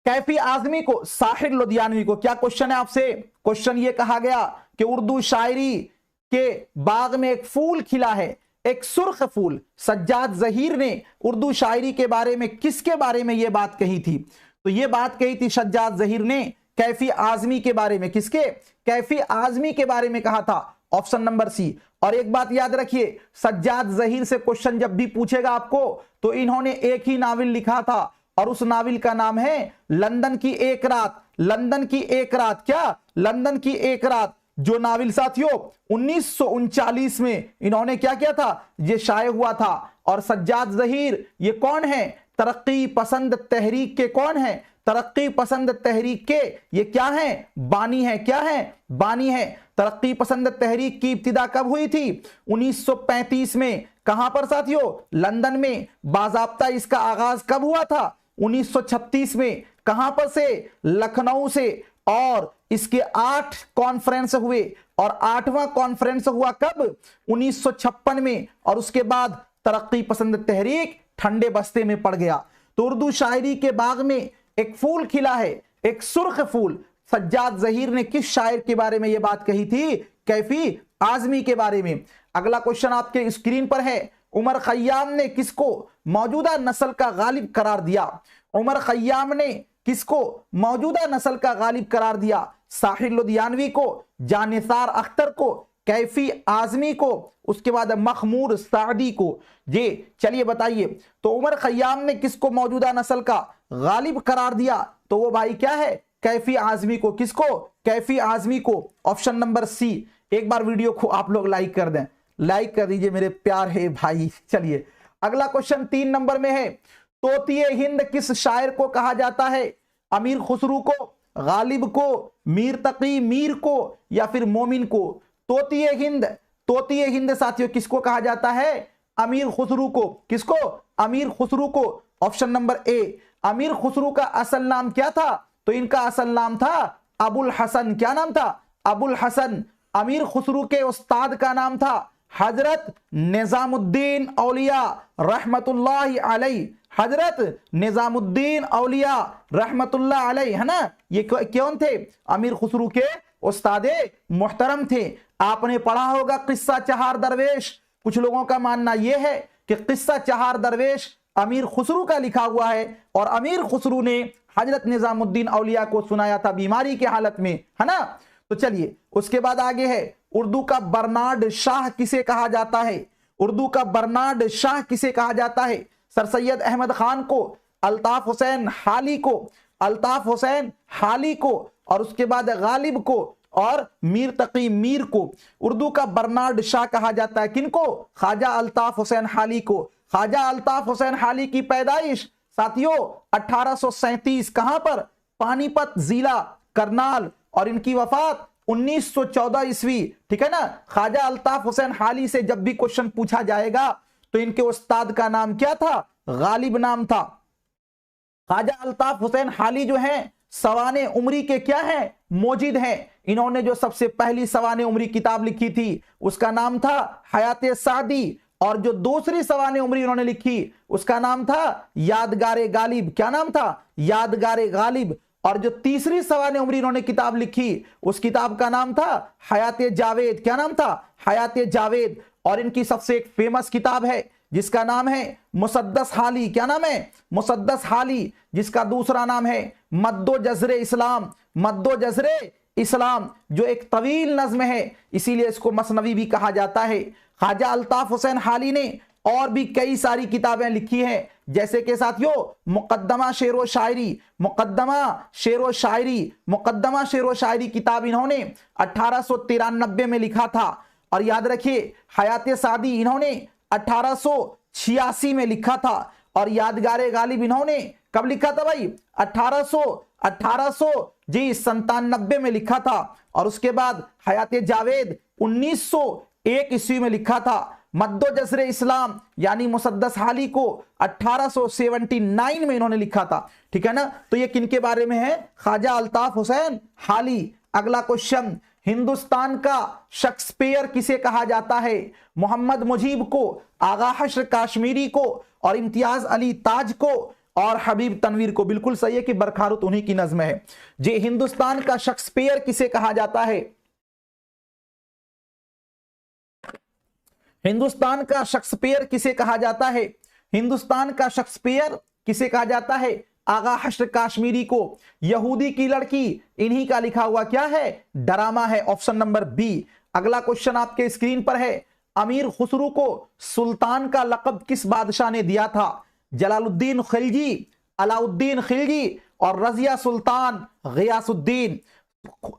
कैफी आजमी को साहिर लुधियानवी को। क्या क्वेश्चन है आपसे? क्वेश्चन ये कहा गया कि उर्दू शायरी के बाग में एक फूल खिला है, एक सुर्ख फूल। सज्जाद जहीर ने उर्दू शायरी के बारे में किसके बारे में यह बात कही थी? तो यह बात कही थी सज्जाद जहीर ने कैफी आजमी के बारे में। किसके? कैफी आजमी के बारे में कहा था, ऑप्शन नंबर सी। और एक बात याद रखिए, सज्जाद जहीर से क्वेश्चन जब भी पूछेगा आपको तो इन्होंने एक ही नावल लिखा था और उस नावल का नाम है लंदन की एक रात। लंदन की एक रात। क्या? लंदन की एक रात। जो नावल साथियों 1939 में इन्होंने क्या किया था, ये शाये हुआ था। और सज्जाद ज़हीर ये कौन है, तरक्की पसंद तहरीक के कौन है, तरक्की पसंद तहरीक के ये क्या है, बानी है। क्या है, बानी है। तरक्की पसंद तहरीक की इब्तिदा कब हुई थी, 1935 में। कहां पर साथियों, लंदन में। बाज़ाब्ता इसका आगाज कब हुआ था, 1936 में। कहां पर से, लखनऊ से। और इसके 8 कॉन्फ्रेंस हुए और 8वां कॉन्फ्रेंस हुआ कब, 1956 में। और उसके बाद तरक्की पसंद तहरीक ठंडे बस्ते में पड़ गया। तो उर्दू शायरी के बाग में एक फूल खिला है, एक सुर्ख फूल। सज्जाद ज़हीर ने किस शायर के बारे में यह बात कही थी, कैफी आजमी के बारे में। अगला क्वेश्चन आपके स्क्रीन पर है, उमर खय्याम ने किसको मौजूदा नस्ल का गालिब करार दिया। उमर खय्याम ने किसको मौजूदा नस्ल का गालिब करार दिया, साहिर लुधियानवी को, जानिसार अख्तर को, कैफी आजमी को, उसके बाद मखमूर सादी को। ये चलिए बताइए, तो उमर खय्याम ने किसको मौजूदा नस्ल का गालिब करार दिया, तो वो भाई क्या है, कैफी आजमी को। किसको, कैफी आजमी को। Option number C. एक बार वीडियो को आप लोग लाइक कर दें, लाइक कर दीजिए मेरे प्यार है भाई। चलिए अगला क्वेश्चन 3 नंबर में है, तोतिए हिंद किस शायर को कहा जाता है, अमीर खुसरू को, गालिब को, मीर तकी मीर को, या फिर मोमिन को। तोतिए हिंद, तोतिए हिंद साथियों किसको कहा जाता है, अमीर खुसरू को। किसको, अमीर खुसरू को। ऑप्शन नंबर ए। अमीर खुसरू का असल नाम क्या था, तो इनका असल नाम था अबुल हसन। क्या नाम था, अबुल हसन। अमीर खुसरू के उस्ताद का नाम था हजरत निजामुद्दीन औलिया रहमतुल्लाहि अलैह। हजरत निजामुद्दीन औलिया रहमतुल्लाह अलैह, है ना। ये कौन थे, अमीर खुसरू के उस्तादे मुहतरम थे। आपने पढ़ा होगा किस्सा चहार दरवेश। कुछ लोगों का मानना यह है कि किस्सा चहार दरवेश अमीर खुसरू का लिखा हुआ है और अमीर खुसरू ने हजरत निजामुद्दीन औलिया को सुनाया था बीमारी की हालत में, है ना। तो चलिए उसके बाद आगे है, उर्दू का बर्नार्ड शाह किसे कहा जाता है। उर्दू का बर्नार्ड शाह किसे कहा जाता है, सर सैयद अहमद खान को, अल्ताफ हुसैन हाली को, अल्ताफ हुसैन हाली को, और उसके बाद गालिब को और मीर तकी मीर को। उर्दू का बर्नार्ड शाह कहा जाता है किनको, ख्वाजा अल्ताफ हुसैन हाली को। ख्वाजा अल्ताफ हुसैन हाली की पैदाइश साथियों 1837 कहां पर, पानीपत जिला करनाल, और इनकी वफात 1914 ईस्वी। ठीक है ना। ख्वाजा अल्ताफ हुसैन हाली से जब भी क्वेश्चन पूछा जाएगा तो इनके उस्ताद का नाम क्या था, गालिब नाम था। ख्वाजा अल्ताफ हुसैन हाली जो है सवाने उमरी के क्या है, मोजिद हैं। इन्होंने जो सबसे पहली सवाने उमरी किताब लिखी थी उसका नाम था हयाते सादी, और जो दूसरी सवाने उमरी इन्होंने लिखी उसका नाम था यादगारे गालिब। क्या नाम था, यादगारे गालिब। और जो तीसरी सवाने उमरी इन्होंने किताब लिखी उस किताब का नाम था हयाते जावेद। क्या नाम था, हयाते जावेद। और इनकी सबसे एक फेमस किताब है जिसका नाम है मुसद्दस हाली। क्या नाम है, मुसद्दस हाली, जिसका दूसरा नाम है मद्दो जज़रे इस्लाम। मद्दो जज़रे इस्लाम जो एक तवील नज्म है, इसीलिए इसको मसनवी भी कहा जाता है। ख्वाजा अल्ताफ हुसैन हाली ने और भी कई सारी किताबें लिखी हैं, जैसे कि साथियों मुकद्दमा शेरो शायरी, मुकद्दमा शेरो शायरी, मुकद्दमा शेरो शायरी किताब इन्होंने 1893 में लिखा था। और याद रखिए हयाते सादी इन्होंने 1886 में लिखा था। और यादगारे गालिब इन्होंने कब लिखा था भाई, 1897 में लिखा था। और उसके बाद हयाते जावेद 1901 ईस्वी में लिखा था। मद्दो जज़रे इस्लाम यानी मुसद्दस हाली को 1879 में इन्होंने लिखा था। ठीक है ना। तो ये किनके बारे में है, ख्वाजा अल्ताफ हुसैन हाली। अगला क्वेश्चन, हिंदुस्तान का शेक्सपियर किसे कहा जाता है, मोहम्मद मुजीब को, आगा हश्र काश्मीरी को, और इम्तियाज अली ताज को, और हबीब तनवीर को। बिल्कुल सही है कि बरखारुत उन्हीं की नज्म है। जे हिंदुस्तान का शेक्सपियर किसे कहा जाता है, हिंदुस्तान का शेक्सपियर किसे कहा जाता है, हिंदुस्तान का शेक्सपियर किसे कहा जाता है, आगा हश्र काश्मीरी को। यहूदी की लड़की इन्हीं का लिखा हुआ क्या है, ड्रामा है। Option number B. अगला क्वेश्चन आपके स्क्रीन पर है, अमीर खुसरू को सुल्तान का लक़ब किस बादशाह ने दिया था, जलालुद्दीन खिलजी, अलाउद्दीन खिलजी, और रजिया सुल्तान गियासुद्दीन।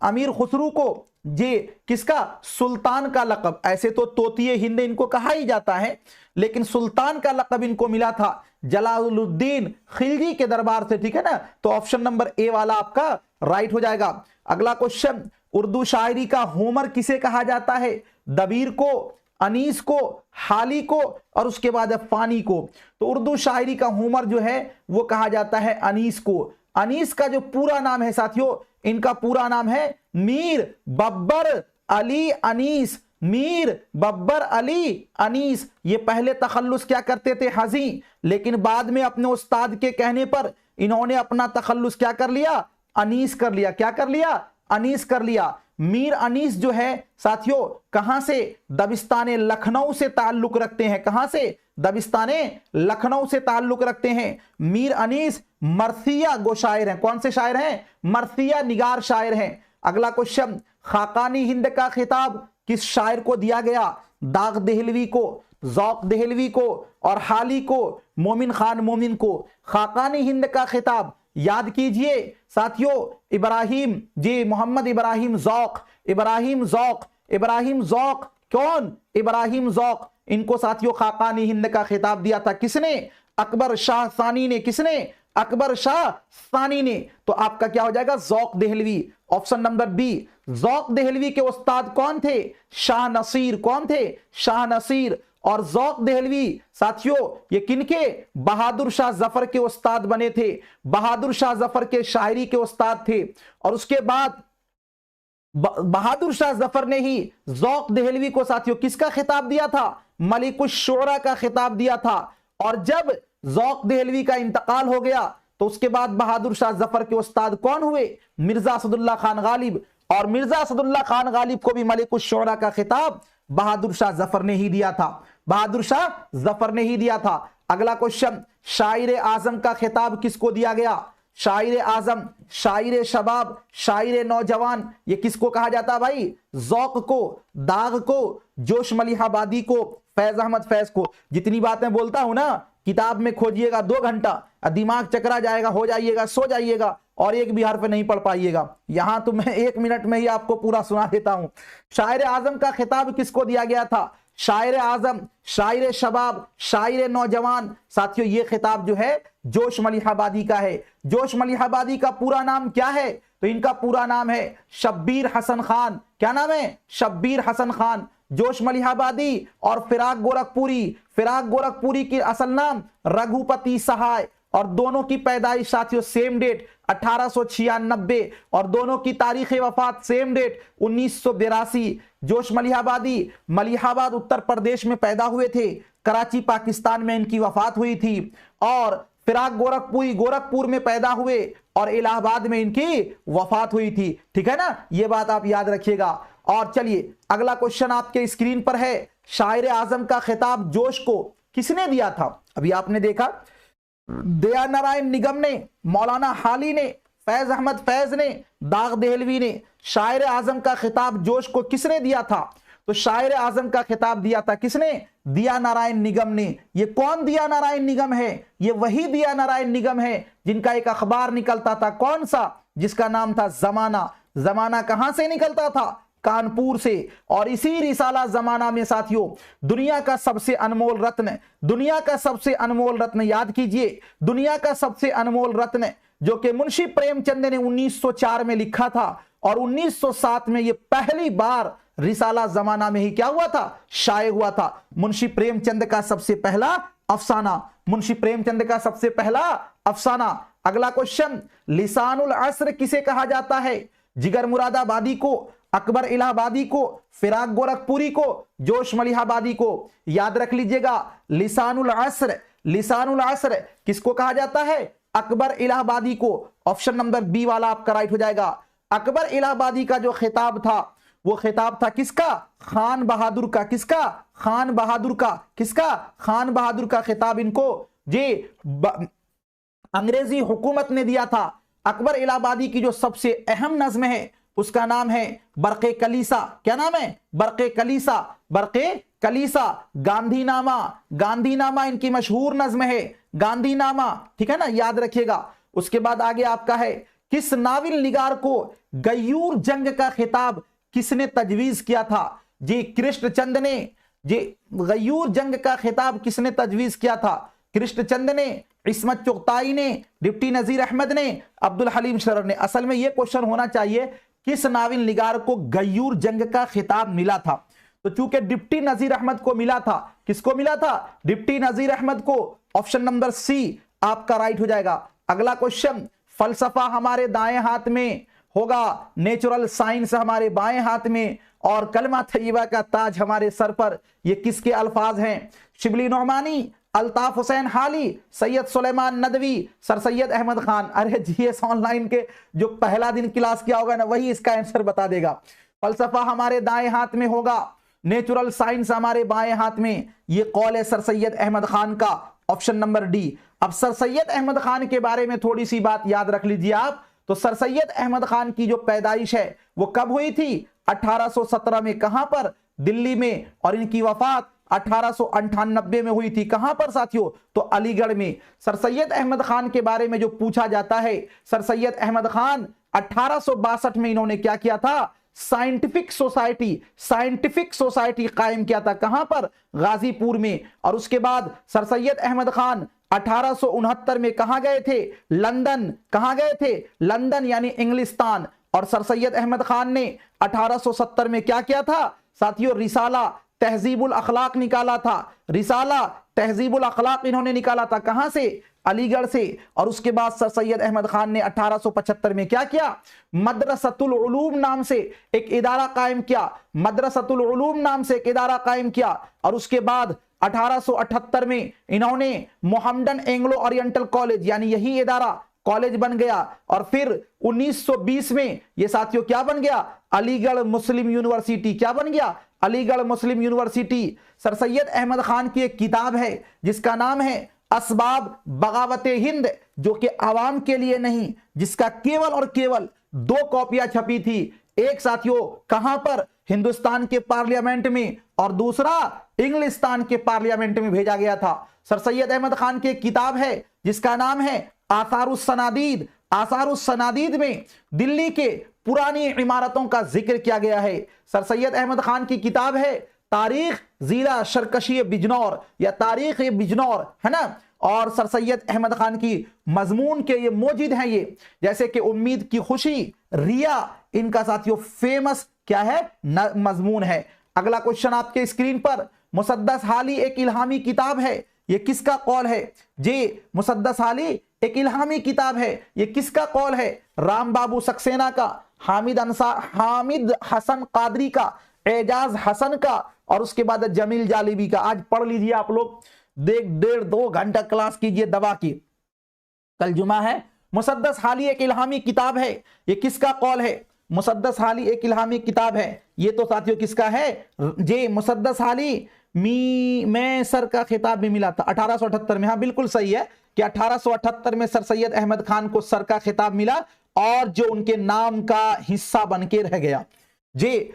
अमीर खुसरू को ये किसका, सुल्तान का लक़ब, ऐसे तो तोतिए हिंद इनको कहा ही जाता है, लेकिन सुल्तान का लक़ब इनको मिला था जलालुद्दीन खिलजी के दरबार से, ठीक है ना। तो ऑप्शन नंबर ए वाला आपका राइट हो जाएगा। अगला क्वेश्चन, उर्दू शायरी का होमर किसे कहा जाता है? दबीर को, अनीस को, हाली को और उसके बाद फानी को। तो उर्दू शायरी का होमर जो है वो कहा जाता है अनीस को। अनीस का जो पूरा नाम है साथियों, इनका पूरा नाम है मीर बब्बर अली अनीस। मीर बब्बर अली अनीस। ये पहले तखल्लुस क्या करते थे, हजी, लेकिन बाद में अपने उस्ताद के कहने पर इन्होंने अपना तखल्लुस क्या कर लिया, अनीस कर लिया। क्या कर लिया, अनीस कर लिया। मीर अनीस जो है साथियों कहां से, दबिस्तान लखनऊ से ताल्लुक रखते हैं। कहां से, दबिस्तान लखनऊ से ताल्लुक रखते हैं। मीर अनीस मरसिया गो शायर हैं। कौन से शायर हैं, मरसिया निगार शायर हैं। अगला क्वेश्चन, खाकानी हिंद का खिताब किस शायर को दिया गया? दाग देहलवी को, ज़ौक़ देहलवी को और हाली को, मोमिन खान मोमिन को। खाकानी हिंद का खिताब याद कीजिए साथियों, इब्राहिम जी, मोहम्मद इब्राहिम ज़ौक़, इब्राहिम ज़ौक़, इब्राहिम ज़ौक़। कौन, इब्राहिम ज़ौक़। इनको साथियों खाकानी हिंद का खिताब दिया था किसने, अकबर शाह सानी ने। किसने, अकबर शाह सानी ने। तो आपका क्या हो जाएगा, Zauq Dehlvi. Option number B. Zauq Dehlvi के उस्ताद कौन थे, शाह नसीर। कौन थे, शाह नसीर। और ज़ौक़ देहलवी साथियों ये किनके, बहादुर शाह जफर के उस्ताद बने थे। बहादुर शाह जफर के शायरी के उस्ताद थे। और उसके बाद बहादुर शाह जफर ने ही ज़ौक़ देहलवी को साथियों किसका खिताब दिया था, मलिकुश शुरा का खिताब दिया था। और जब ज़ौक़ देहलवी का इंतकाल हो गया तो उसके बाद बहादुर शाह जफर के उस्ताद कौन हुए, मिर्जा असदुल्ला खान गालिब। और मिर्जा असदुल्ला खान गालिब को भी मलिकुश शुरा का खिताब बहादुर शाह जफर ने ही दिया था। बहादुर शाह जफर ने ही दिया था। अगला क्वेश्चन, शायर आजम का खिताब किसको दिया गया? शायर आजम, शायर शबाब, शायर नौजवान, ये किसको कहा जाता है भाई? ज़ौक़ को, दाग को, जोश मलिहाबादी को, फैज अहमद फैज को। जितनी बातें बोलता हूं ना, किताब में खोजिएगा 2 घंटा, दिमाग चकरा जाएगा, हो जाइएगा, सो जाइएगा और एक भी हर्फ नहीं पढ़ पाइएगा। यहां तो मैं 1 मिनट में ही आपको पूरा सुना देता हूं। शायर आजम का खिताब किसको दिया गया था? शायर आजम, शायर शबाब, शायर नौजवान। साथियों ये खिताब जो है जोश मलिहाबादी का है। जोश मलिहाबादी का पूरा नाम क्या है? तो इनका पूरा नाम है शब्बीर हसन खान। क्या नाम है? शब्बीर हसन खान। जोश मलिहाबादी और फिराक गोरखपुरी, फिराक गोरखपुरी की असल नाम रघुपति सहाय। और दोनों की पैदाइश साथियों सेम डेट 1896 और दोनों की तारीख वफात सेम डेट 1982। जोश मलिहाबादी मलिहाबाद उत्तर प्रदेश में पैदा हुए थे, कराची पाकिस्तान में इनकी वफात हुई थी। और फिराक गोरखपुरी गोरखपुर में पैदा हुए और इलाहाबाद में इनकी वफात हुई थी। ठीक है ना, ये बात आप याद रखिएगा। और चलिए अगला क्वेश्चन आपके स्क्रीन पर है, शायर आजम का खिताब जोश को किसने दिया था? अभी आपने देखा दया नारायण निगम ने, मौलाना हाली ने, फैज अहमद फैज ने, दाग देहलवी ने। शायर आजम का खिताब जोश को किसने दिया था? तो शायर आजम का खिताब दिया था किसने? दिया नारायण निगम ने। ये कौन दिया नारायण निगम है? ये वही दिया नारायण निगम है जिनका एक अखबार निकलता था, कौन सा? जिसका नाम था जमाना। जमाना कहां से निकलता था? कानपुर से। और इसी रिसाला जमाना में साथियों दुनिया का सबसे अनमोल रत्न, दुनिया का सबसे अनमोल रत्न याद कीजिए, दुनिया का सबसे अनमोल रत्न जो कि मुंशी प्रेमचंद ने 1904 में लिखा था और 1907 में ये पहली बार रिसाला जमाना में ही क्या हुआ था? शाये हुआ था। मुंशी प्रेमचंद का सबसे पहला अफसाना, मुंशी प्रेमचंद का सबसे पहला अफसाना। अगला क्वेश्चन, लिसानुल अस्र किसे कहा जाता है? जिगर मुरादाबादी को, अकबर इलाहाबादी को, फिराक गोरखपुरी को, जोश मलिहाबादी को। याद रख लीजिएगा, लिसानुल अस्र, लिसानुल अस्र किसको कहा जाता है? अकबर इलाहाबादी को। ऑप्शन नंबर बी वाला आपका राइट हो जाएगा। अकबर इलाहाबादी का जो खिताब था वो खिताब था किसका? खान बहादुर का। किसका? खान बहादुर का। किसका? खान बहादुर का खिताब इनको जी अंग्रेजी हुकूमत ने दिया था। अकबर इलाहाबादी की जो सबसे अहम नज्म है उसका नाम है बरक़े कलीसा। क्या नाम है? बरक़े कलीसा। बरक़े कलीसा। गांधीनामा, गांधीनामा इनकी मशहूर नज्म है, गांधीनामा। ठीक है ना, याद रखिएगा। उसके बाद आगे आपका है किस नाविल निगार को गयूर जंग का खिताब किसने तजवीज किया था? जी कृष्णचंद ने। जी गयूर जंग का खिताब किसने तजवीज किया था? कृष्णचंद ने, इस्मत चुगताई ने, डिप्टी नजीर अहमद ने, अब्दुल हलीम शरर ने। असल में यह क्वेश्चन होना चाहिए किस नाविल निगार को गयूर जंग का खिताब मिला था? तो चूंकि डिप्टी नजीर अहमद को मिला था, किसको मिला था? डिप्टी नजीर अहमद को। ऑप्शन नंबर सी आपका राइट हो जाएगा। अगला क्वेश्चन, फलसफा हमारे दाएं हाथ में होगा, नेचुरल साइंस हमारे बाएं हाथ में, और कलमा तय्यबा का ताज हमारे सर पर, ये किसके अल्फाज हैं? शिबली नौमानी, अल्ताफ हुसैन हाली, सैयद सुलेमान नदवी, सर सैयद अहमद खान। अरे जीएस ऑनलाइन के जो पहला दिन क्लास किया होगा ना, वही इसका आंसर बता देगा। फलसफा हमारे दाएं हाथ में होगा, नेचुरल साइंस हमारे बाएं हाथ में, ये कौल है सर सैयद अहमद खान का। Option number D. अब सर सैयद अहमद खान के बारे में थोड़ी सी बात याद रख लीजिए आप। तो सर सैयद अहमद खान की जो पैदाइश है वो कब हुई थी? 1817 में। कहां पर? दिल्ली में। और इनकी वफात 1898 में हुई थी। कहां पर साथियों? तो अलीगढ़ में। सर सैयद अहमद खान के बारे में जो पूछा जाता है, सर सैयद अहमद खान 1862 में इन्होंने क्या किया था? साइंटिफिक सोसाइटी कायम किया था। कहां पर? गाजीपुर में। और उसके बाद सर सैयद अहमद खान 1869 में कहां गए थे? लंदन। कहां गए थे? लंदन यानी इंग्लिस्तान। और सर सैयद अहमद खान ने 1870 में क्या किया था साथियों? रिसाला तहजीबुल अखलाक निकाला था। रिसाला तहजीबुल अखलाक इन्होंने निकाला था। कहां से? अलीगढ़ से। और उसके बाद सर सैयद अहमद खान ने 1875 में क्या किया? मदरसतुल उलूम नाम से एक इदारा कायम किया। मदरसतुल उलूम नाम से एक इदारा कायम किया। और उसके बाद 1878 में इन्होंने मोहम्मदन एंग्लो ओरिएंटल कॉलेज, यानी यही इदारा कॉलेज बन गया। और फिर 1920 में ये साथियों क्या बन गया? अलीगढ़ मुस्लिम यूनिवर्सिटी। क्या बन गया? अलीगढ़ मुस्लिम यूनिवर्सिटी। सर सैयद अहमद खान की एक किताब है जिसका नाम है असबाब बगावत हिंद, जो कि आवाम के लिए नहीं, जिसका केवल और केवल 2 कॉपियां छपी थी। एक साथियों कहां पर? हिंदुस्तान के पार्लियामेंट में, और दूसरा इंग्लिस्तान के पार्लियामेंट में भेजा गया था। सर सैयद अहमद खान की एक किताब है जिसका नाम है आसारुस सनादीद। आसारुस सनादीद में दिल्ली के पुरानी इमारतों का जिक्र किया गया है। सर सैयद अहमद खान की किताब है तारीख जिला शरकशी बिजनौर, या तारीख बिजनौर, है ना। और सर सैयद अहमद खान की मजमून के ये मौजूद हैं, ये जैसे कि उम्मीद की खुशी, रिया, इनका साथियों फेमस क्या है? मजमून है। अगला क्वेश्चन आपके स्क्रीन पर, मुसद्दस हाली एक इल्हामी किताब है, ये किसका कौल है? जी मुसद्दस हाली एक इल्हामी किताब है, ये किसका कौल है? राम बाबू सक्सेना का, हामिद हसन कादरी का, एजाज हसन का, और उसके बाद जमील जालिबी का। आज पढ़ लीजिए आप लोग, 1.5-2 घंटा क्लास कीजिए दबा की, कल जुमा है। मुसद्दस हाली एक इल्हामी किताब है, ये किसका कौल है? मुसद्दस हाली एक इल्हामी किताब है, ये तो साथियों किसका है? जे मुसद्दस हाली मैं सर का खिताब भी मिला था 1878 में। हाँ बिल्कुल सही है कि 1878 में सर सैयद अहमद खान को सर का खिताब मिला, और जो उनके नाम का हिस्सा बन के रह गया। जी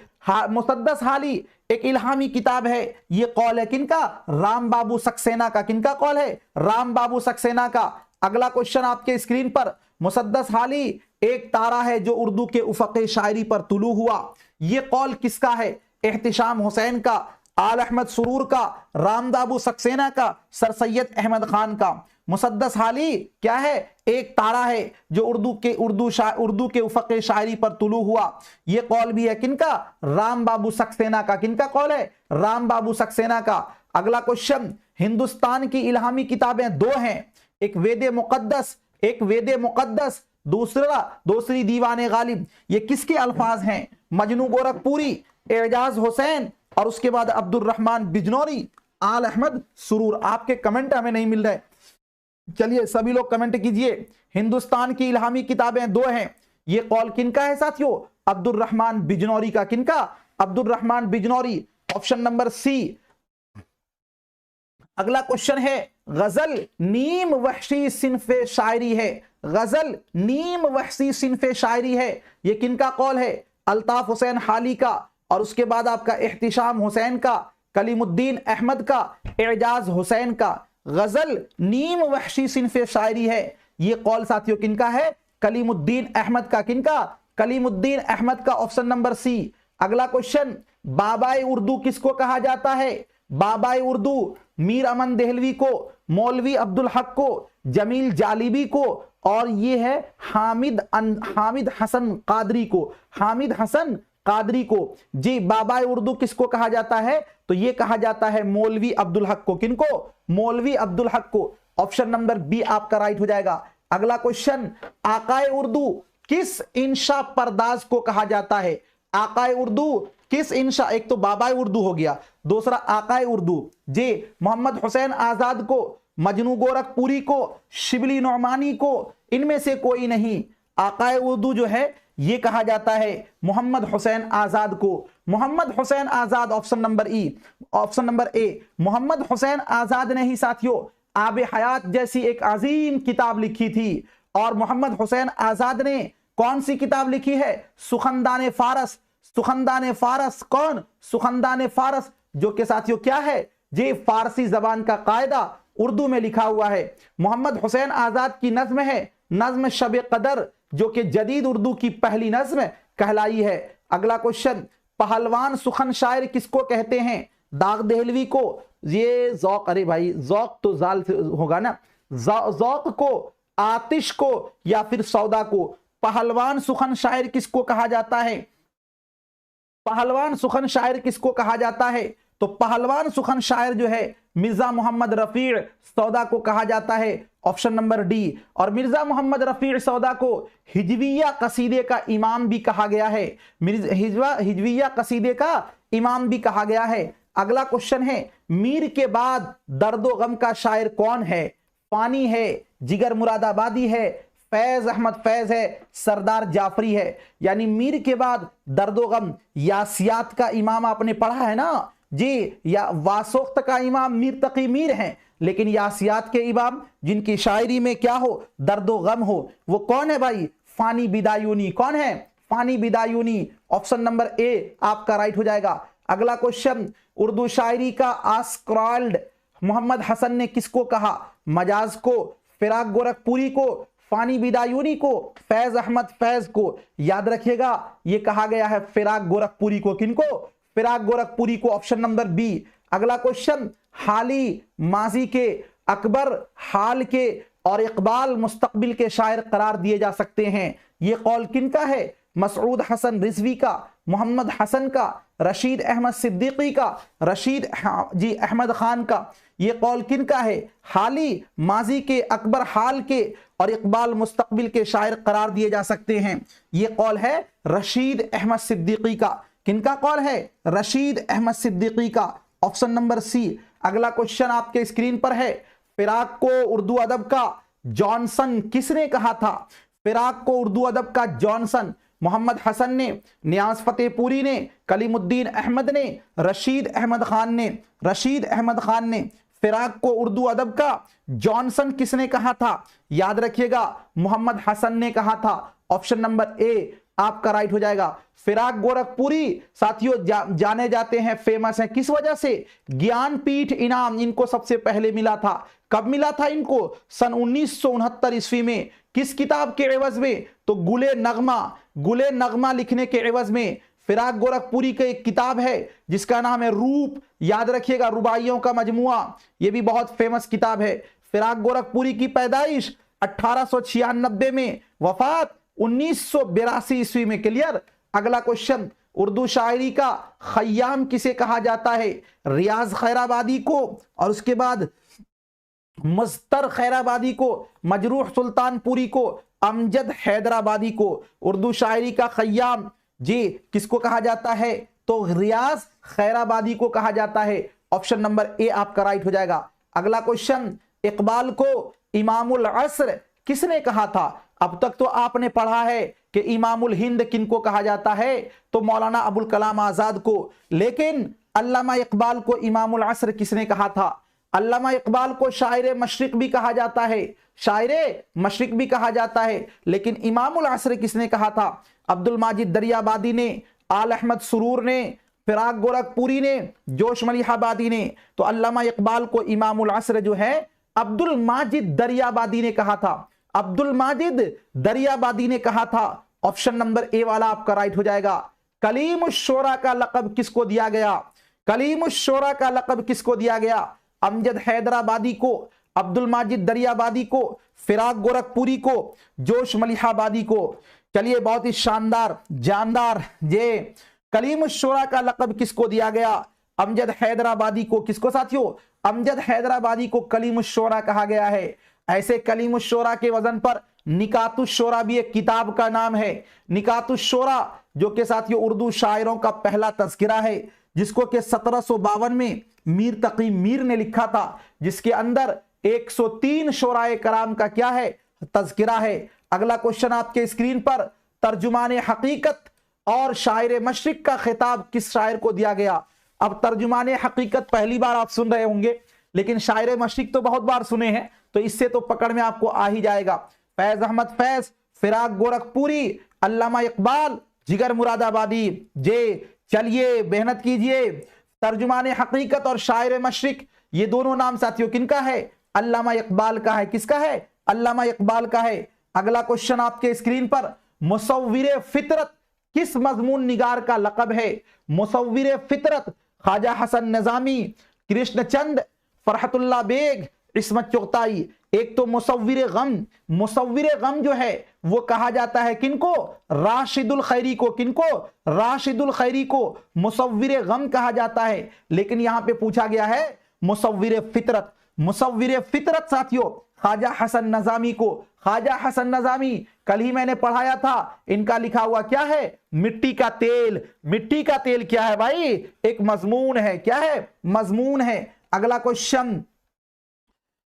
मुसद्दस हाली एक इल्हामी किताब है, ये कौल है किनका? राम बाबू सक्सेना का। किनका कौल है? राम बाबू सक्सेना का। अगला क्वेश्चन आपके स्क्रीन पर, मुसद्दस हाली एक तारा है जो उर्दू के उफ़क़े शायरी पर तुलू हुआ, ये कौल किसका है? एहतिशाम हुसैन का, आल अहमद सुरूर का, राम बाबू सक्सेना का, सर सैयद अहमद खान का। मुसद्दस हाली क्या है? एक तारा है जो उर्दू के उफ़क़े शायरी पर तुलू हुआ, ये कौल भी है किनका? राम बाबू सक्सेना का। किनका कौल है? राम बाबू सक्सेना का। अगला क्वेश्चन, हिंदुस्तान की इल्हामी किताबें 2 हैं, एक वेद मुक़द्दस, दूसरी दीवाने गालिब, ये किसके अल्फाज हैं? मजनू गोरखपुरी, एजाज हुसैन, और उसके बाद अब्दुल रहमान बिजनौरी, आल अहमद सुरूर। आपके कमेंट हमें नहीं मिल रहे, चलिए सभी लोग कमेंट कीजिए। हिंदुस्तान की इल्हामी किताबें 2 हैं, ये कौल किनका है साथियों? अब्दुल रहमान बिजनौरी का। किनका? Abdul Rahman Bijnori. Option number C. अगला क्वेश्चन है, गजल नीम वहशी सिन्फे शायरी है, गजल नीम वहशी सिन्फे शायरी है, ये किनका कौल है? अल्ताफ हुसैन हाली का, और उसके बाद आपका एहतिशाम हुसैन का, कलीमुद्दीन अहमद का, एजाज हुसैन का। गजल नीम वहशी सिन्फे शायरी है, ये कौल साथियों किनका है? कलीमुद्दीन अहमद का, किनका? कलीमुद्दीन अहमद का, ऑप्शन नंबर सी। अगला क्वेश्चन, बाबाए उर्दू किसको कहा जाता है? बाबाए उर्दू मीर अमन देहलवी को, मौलवी अब्दुल हक को, जमील जालिबी को, और ये है हामिद हसन कादरी को। हामिद हसन कादरी को जी बाबाए उर्दू किसको कहा जाता है? तो ये कहा जाता है मौलवी अब्दुल हक को। किनको? मौलवी अब्दुल हक को। ऑप्शन नंबर बी आपका राइट हो जाएगा। अगला क्वेश्चन, आकाए उर्दू किस इंशा पर्दाज को कहा जाता है? आकाए उर्दू किस इंशा, एक तो बाबाए उर्दू हो गया, दूसरा आकाए उर्दू जी मोहम्मद हुसैन आजाद को, मजनू गोरखपुरी को, शिबली नौमानी को, इनमें से कोई नहीं। आकाए उर्दू जो है ये कहा जाता है मोहम्मद हुसैन आजाद को। Mohammad Hussain Azad, option number E, option number A. Mohammad Hussain Azad ने ही साथियों आबे हयात जैसी एक अजीम किताब लिखी थी। और मोहम्मद हुसैन आजाद ने कौन सी किताब लिखी है? सुखनदान फारस। सुखनदान फारस कौन? सुखनदान फारस, जो कि साथियों क्या है जी फारसी जबान का कायदा उर्दू में लिखा हुआ है। मोहम्मद हुसैन आजाद की नज्म है नज्म शब कदर, जो कि जदीद उर्दू की पहली नज्म कहलाई है। अगला क्वेश्चन, पहलवान सुखन शायर किसको कहते हैं? दाग देहलवी को, ये जौक, अरे भाई जौक तो जाल से होगा ना, जौक को, आतिश को, या फिर सौदा को। पहलवान सुखन शायर किसको कहा जाता है? पहलवान सुखन शायर किसको कहा जाता है? तो पहलवान सुखन शायर जो है मिर्जा मोहम्मद रफी सौदा को कहा जाता है, ऑप्शन नंबर डी। और मिर्जा मोहम्मद रफी सौदा को हिजविया कसीदे का इमाम भी कहा गया है। हिजविया कसीदे का इमाम भी कहा गया है। अगला क्वेश्चन है, मीर के बाद दर्दो गम का शायर कौन है? पानी है, जिगर मुरादाबादी है, फैज अहमद फैज है, सरदार जाफरी है। यानी मीर के बाद दर्दो गम, यासियात का इमाम आपने पढ़ा है ना जी, या वासोख्त का इमाम मीर तकी मीर हैं, लेकिन यासियात के इमाम जिनकी शायरी में क्या हो? दर्दो गम हो, वो कौन है भाई? फानी बिदायूनी। कौन है? फानी बिदायूनी। ऑप्शन नंबर ए आपका राइट हो जाएगा। अगला क्वेश्चन, उर्दू शायरी का आस्क्राल्ड मोहम्मद हसन ने किसको कहा? मजाज को, फिराक गोरखपुरी को, फानी बिदायूनी को, फैज अहमद फैज को। याद रखिएगा ये कहा गया है फिराक गोरखपुरी को। किनको? फिराक गोरखपुरी को, ऑप्शन नंबर बी। अगला क्वेश्चन, हाली माजी के, अकबर हाल के, और इकबाल मुस्तकबिल के शायर करार दिए जा सकते हैं। ये कौल किनका है? मसऊद हसन रिजवी का, मोहम्मद हसन का, रशीद अहमद सिद्दीकी का, रशीद जी अहमद खान का। ये कौल किनका है? हाली माजी के, अकबर हाल के, और इकबाल मुस्तकबिल के शायर करार दिए जा सकते हैं। ये कौल है रशीद अहमद सिद्दीकी का। किनका कौल है? रशीद अहमद सिद्दीकी का, ऑप्शन नंबर सी। अगला क्वेश्चन आपके स्क्रीन पर है, फिराक को उर्दू अदब का जॉनसन किसने कहा था? फिराक को उर्दू अदब का जॉनसन मोहम्मद हसन ने, नियाज फतेहपुरी ने, कलीमुद्दीन अहमद ने, रशीद अहमद खान ने। रशीद अहमद खान ने फिराक को उर्दू अदब का जॉनसन किसने कहा था? याद रखिएगा मोहम्मद हसन ने कहा था। ऑप्शन नंबर ए आपका राइट हो जाएगा। फिराक गोरखपुरी साथियों जाने जाते हैं, फेमस हैं किस वजह से? ज्ञानपीठ इनाम इनको सबसे पहले मिला था। कब मिला था इनको? सन 1969 ईस्वी में। किस किताब के एवज में? तो गुले नगमा लिखने के एवज में। फिराक गोरखपुरी की एक किताब है जिसका नाम है रूप, याद रखिएगा, रुबाइयों का मजमुआ, यह भी बहुत फेमस किताब है। फिराक गोरखपुरी की पैदाइश 1896 में, वफात 1982 ईस्वी में। क्लियर। अगला क्वेश्चन, उर्दू शायरी का खय्याम किसे कहा जाता है? रियाज खैराबादी को, और उसके बाद मुस्तर खैराबादी को, मजरूह सुल्तानपुरी को, अमजद हैदराबादी को। उर्दू शायरी का खय्याम जी किसको कहा जाता है? तो रियाज खैराबादी को कहा जाता है। ऑप्शन नंबर ए आपका राइट हो जाएगा। अगला क्वेश्चन, इकबाल को इमामुल अस्र किसने कहा था? अब तक तो आपने पढ़ा है कि इमामुल हिंद किनको कहा जाता है? तो मौलाना अबुल कलाम आजाद को। लेकिन अल्लामा इकबाल को इमामुल अस्र किसने कहा था? अल्लामा इकबाल को शायर मशरिक भी कहा जाता है, शायर मशरिक भी कहा जाता है। लेकिन इमामुल अस्र किसने कहा था? अब्दुल माजिद दरियाबादी ने, आल अहमद सुरूर ने, फिराक गोरखपुरी ने, जोश मलिहाबादी ने। तो अल्लामा इकबाल को इमामुल अस्र जो है अब्दुल माजिद दरियाबादी ने कहा था। अब्दुल माजिद दरियाबादी ने कहा था। ऑप्शन नंबर ए वाला आपका राइट हो जाएगा। कलीमुश्शोरा का लक़ब किसको दिया गया? कलीमुश्शोरा का लक़ब किसको दिया गया? अमजद हैदराबादी को, अब्दुल माजिद दरियाबादी को, फिराक गोरखपुरी को, जोश मलिहाबादी को। चलिए बहुत ही शानदार जानदार, ये कलीमुश्शोरा का लक़ब किसको दिया गया? अमजद हैदराबादी को। किसको साथियों? अमजद हैदराबादी को कलीमुश्शोरा कहा गया है। ऐसे कलीमुश्शोरा के वजन पर निकातुश्शोरा भी एक किताब का नाम है। निकातुश्शोरा जो कि साथियों उर्दू शायरों का पहला तज़किरा है, जिसको कि 1752 में मीर तकी मीर ने लिखा था, जिसके अंदर 103 शोराए कराम का क्या है? तज़किरा है। अगला क्वेश्चन आपके स्क्रीन पर, तर्जुमाने हकीकत और शायर मशरिक का खिताब किस शायर को दिया गया? अब तर्जुमाने हकीकत पहली बार आप सुन रहे होंगे, लेकिन शायर मशरिक तो बहुत बार सुने हैं, तो इससे तो पकड़ में आपको आ ही जाएगा। फैज अहमद फैज, फिराक गोरखपुरी, अल्लामा इकबाल, जिगर मुरादाबादी। जे चलिए मेहनत कीजिए। तर्जुमाने हकीकत और शायर मशरिक, ये दोनों नाम साथियों किनका है? अल्लामा इकबाल का है। किसका है? अल्लामा इकबाल का है। अगला क्वेश्चन आपके स्क्रीन पर, मुसव्विरे फितरत किस मजमून निगार का लक़ब है? मुसव्विरे फितरत ख्वाजा हसन नज़ामी, कृष्णचंद, फरहतुल्लाह बेग, इस्मत चुगताई। एक तो मुसव्विरे गम, मुसव्विरे गम जो है वो कहा जाता है किनको? राशिदुल खैरी को। किनको? राशिदुल खैरी को मुसव्विरे गम कहा जाता है। लेकिन यहां पे पूछा गया है मुसव्विरे फितरत। मुसव्विरे फितरत साथियों ख्वाजा हसन नज़ामी को। ख्वाजा हसन नज़ामी कल ही मैंने पढ़ाया था, इनका लिखा हुआ क्या है? मिट्टी का तेल। मिट्टी का तेल क्या है भाई? एक मजमून है। क्या है? मजमून है। अगला क्वेश्चन,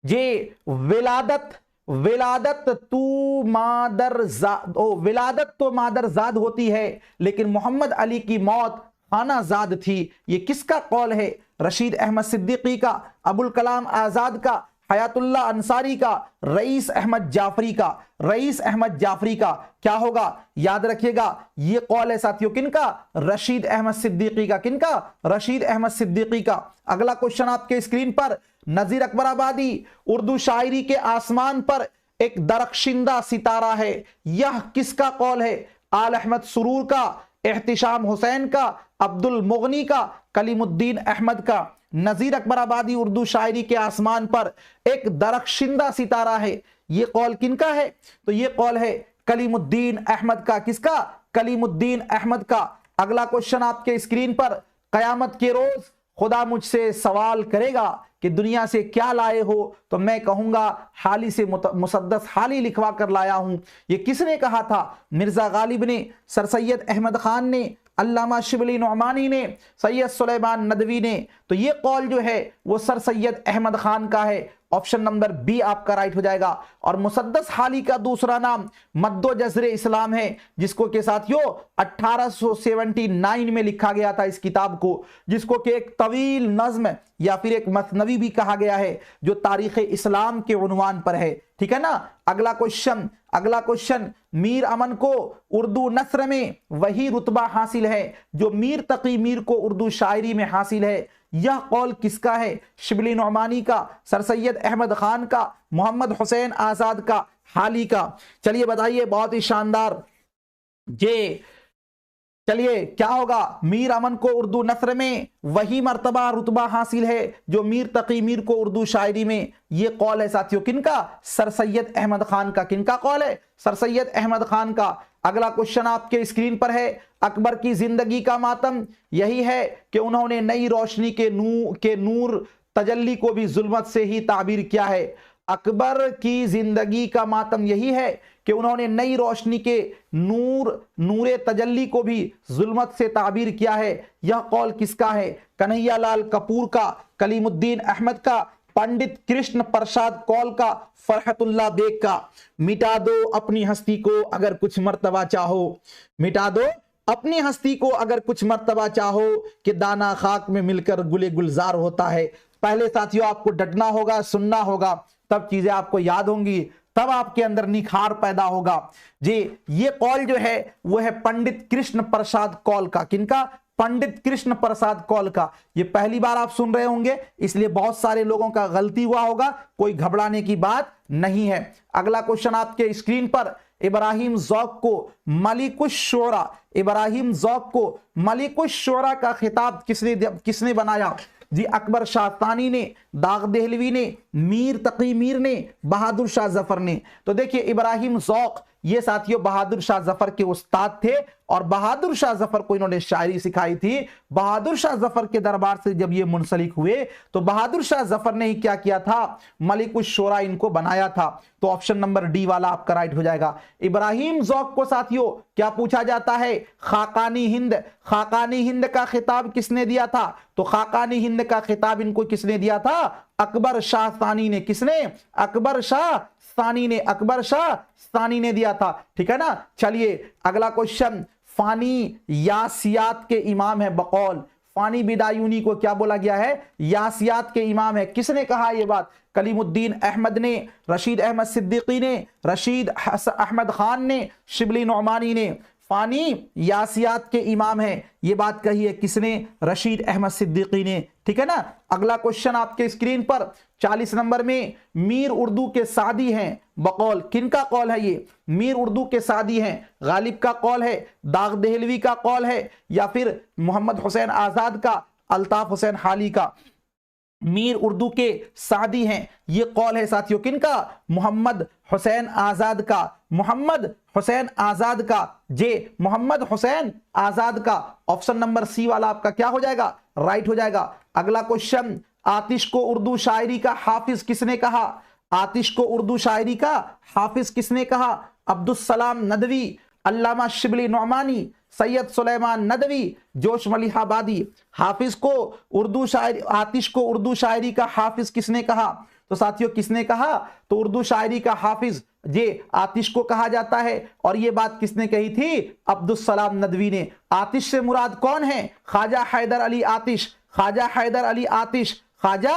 ये विलादत, विलादत तू मादरजाद, विलादत तो मादरजाद होती है, लेकिन मोहम्मद अली की मौत खानाजाद थी। ये किसका कौल है? रशीद अहमद सिद्दीकी का, अबुल कलाम आजाद का, हयातुल्लाह अंसारी का, रईस अहमद जाफरी का। रईस अहमद जाफरी का क्या होगा? याद रखिएगा, ये कौल है साथियों किनका? रशीद अहमद सिद्दीकी का। किनका? रशीद अहमद सिद्दीकी का। अगला क्वेश्चन आपके स्क्रीन पर, नजीर अकबर आबादी, उर्दू शायरी के आसमान पर एक दरख्शिंदा सितारा है, यह किसका कौल है? आल अहमद सुरूर का, एहतिशाम हुसैन का, अब्दुल मुगनी का, कलीमुद्दीन अहमद का। नजीर अकबर आबादी, उर्दू शायरी के आसमान पर एक दरख्शिंदा सितारा है, ये कौल किनका है? तो ये कौल है कलीमुद्दीन अहमद का। किसका? कलीमुद्दीन अहमद का। अगला क्वेश्चन आपके स्क्रीन पर, कयामत के रोज खुदा मुझसे सवाल करेगा कि दुनिया से क्या लाए हो, तो मैं कहूंगा हाली से मुसद्दस हाली लिखवा कर लाया हूं। ये किसने कहा था? मिर्जा गालिब ने, सर सैयद अहमद खान ने, अल्लामा शिबली नौमानी ने, सैयद सुलेमान नदवी ने। तो ये कौल जो है वो सर सैयद अहमद खान का है। ऑप्शन नंबर बी आपका राइट हो जाएगा। और मुसद्दस हाली का दूसरा नाम मद्दो जज़रे इस्लाम है, जिसको के साथियों 1879 में लिखा गया था इस किताब को, जिसको कि एक तवील नज्म या फिर एक मसनवी भी कहा गया है, जो तारीख इस्लाम के उन्वान पर है। ठीक है ना। अगला क्वेश्चन, अगला क्वेश्चन, मीर अमन को उर्दू नस्र में वही रुतबा हासिल है जो मीर तकी मीर को उर्दू शायरी में हासिल है, यह कौल किसका है? शिबली नौमानी का, सर सैयद अहमद खान का, मोहम्मद हुसैन आजाद का, हाली का। चलिए बताइए, बहुत ही शानदार। जे चलिए क्या होगा? मीर अमन को उर्दू नस्र में वही मर्तबा रुतबा हासिल है जो मीर तकी मीर को उर्दू शायरी में, ये कौल है साथियों किनका? सर सैयद अहमद खान का। किनका कौल है? सर सैयद अहमद खान का। अगला क्वेश्चन आपके स्क्रीन पर है, अकबर की जिंदगी का मातम यही है कि उन्होंने नई रोशनी के नूर तजल्ली को भी जुल्मत से ही ताबीर किया है। अकबर की जिंदगी का मातम यही है कि उन्होंने नई रोशनी के नूरे तजल्ली को भी जुल्मत से ताबीर किया है, यह कौल किसका है? कन्हैया लाल कपूर का, कलीमुद्दीन अहमद का, पंडित कृष्ण प्रसाद कौल का, फरहतुल्लाह बेग का। मिटा दो अपनी हस्ती को अगर कुछ मर्तबा चाहो, मिटा दो अपनी हस्ती को अगर कुछ मर्तबा चाहो कि दाना खाक में मिलकर गुले गुलजार होता है। पहले साथियों आपको डटना होगा, सुनना होगा, तब चीजें आपको याद होंगी, तब आपके अंदर निखार पैदा होगा। जी ये कौल जो है वो है पंडित कृष्ण प्रसाद कौल का। किनका? पंडित कृष्ण प्रसाद कौल का। ये पहली बार आप सुन रहे होंगे, इसलिए बहुत सारे लोगों का गलती हुआ होगा, कोई घबराने की बात नहीं है। अगला क्वेश्चन आपके स्क्रीन पर, इब्राहिम ज़ौक़ को मलिकुश शोरा, इब्राहिम ज़ौक़ को मलिकुश शोरा का खिताब किसने बनाया? जी अकबर शाहतानी ने, दाग देहलवी ने, मीर तकी मीर ने, बहादुर शाह जफर ने। तो देखिए इब्राहिम ज़ौक़ ये साथियों बहादुर शाह जफर के उस्ताद थे और बहादुर शाह जफर को इन्होंने शायरी सिखाई थी। बहादुर शाह जफर के दरबार से जब ये मुंसलिक हुए तो बहादुर शाह जफर ने ही क्या किया था? मलिकुश शोरा इनको बनाया था। तो ऑप्शन नंबर डी वाला आपका राइट हो जाएगा। इब्राहिम ज़ौक़ को साथियों क्या पूछा जाता है? खाकानी हिंद, खाकानी हिंद का खिताब किसने दिया था? तो खाकानी हिंद का खिताब इनको किसने दिया था? अकबर शाह सानी ने। किसने? अकबर शाह सानी ने, अकबर शाह सानी ने दिया था। ठीक है ना। चलिए अगला क्वेश्चन, फानी यासियात के इमाम है बकौल, फानी बिदायूनी को क्या बोला गया है? यासियात के इमाम है। किसने कहा ये बात? कलीमुद्दीन अहमद ने, रशीद अहमद सिद्दीकी ने, रशीद अहमद खान ने, शिबली नौमानी ने। फानी यासियात के इमाम है, ये बात कही है किसने? रशीद अहमद सिद्दीकी ने। ठीक है ना। अगला क्वेश्चन आपके स्क्रीन पर 40 नंबर में, मीर उर्दू के सादी हैं बकौल, किनका कौल है ये? मीर उर्दू के सादी हैं, गालिब का कौल है, दाग देहलवी का कौल है, या फिर मोहम्मद हुसैन आजाद का, अल्ताफ हुसैन हाली का? मीर उर्दू के सादी हैं, ये कौल है साथियों किनका? मोहम्मद हुसैन आजाद का, मोहम्मद हुसैन आजाद का। जे मोहम्मद हुसैन आजाद का। ऑप्शन नंबर सी वाला आपका क्या हो जाएगा? राइट हो जाएगा। अगला क्वेश्चन, आतिश को उर्दू शायरी का हाफिज किसने कहा? आतिश को उर्दू शायरी का हाफिज किसने कहा? अब्दुस्सलाम नदवी, अल्लामा शिबली नौमानी, सैयद सुलेमान नदवी, जोश मलिहाबादी। हाफिज को उर्दू शायरी, आतिश को उर्दू शायरी का हाफिज किसने कहा? तो साथियों किसने कहा? तो उर्दू शायरी का हाफिज जे आतिश को कहा जाता है। और ये बात किसने कही थी? अब्दुस्सलाम नदवी ने। आतिश से मुराद कौन है? ख्वाजा हैदर अली आतिश, ख्वाजा हैदर अली आतिश, ख्वाजा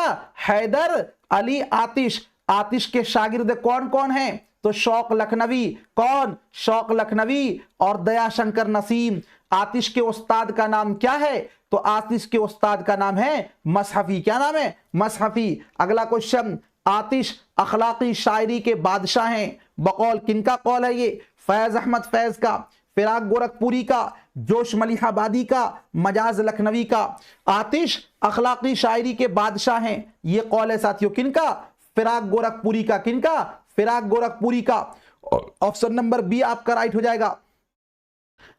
हैदर अली आतिश। आतिश के शागिर्द कौन कौन हैं? तो शौक लखनवी। कौन? शौक लखनवी और दयाशंकर नसीम। आतिश के उस्ताद का नाम क्या है? तो आतिश के उस्ताद का नाम है मसहफी। क्या नाम है? मसहफी। अगला क्वेश्चन, आतिश अखलाकी शायरी के बादशाह हैं बकौल किनका कौल है ये? फैज अहमद फैज का, फिराक गोरखपुरी का, जोश मलिहाबादी का, मजाज लखनवी का। आतिश अखलाकी शायरी के बादशाह हैं, ये कौल है साथियों किनका? फिराक गोरखपुरी का। किनका? फिराक गोरखपुरी का। ऑप्शन नंबर बी आपका राइट हो जाएगा।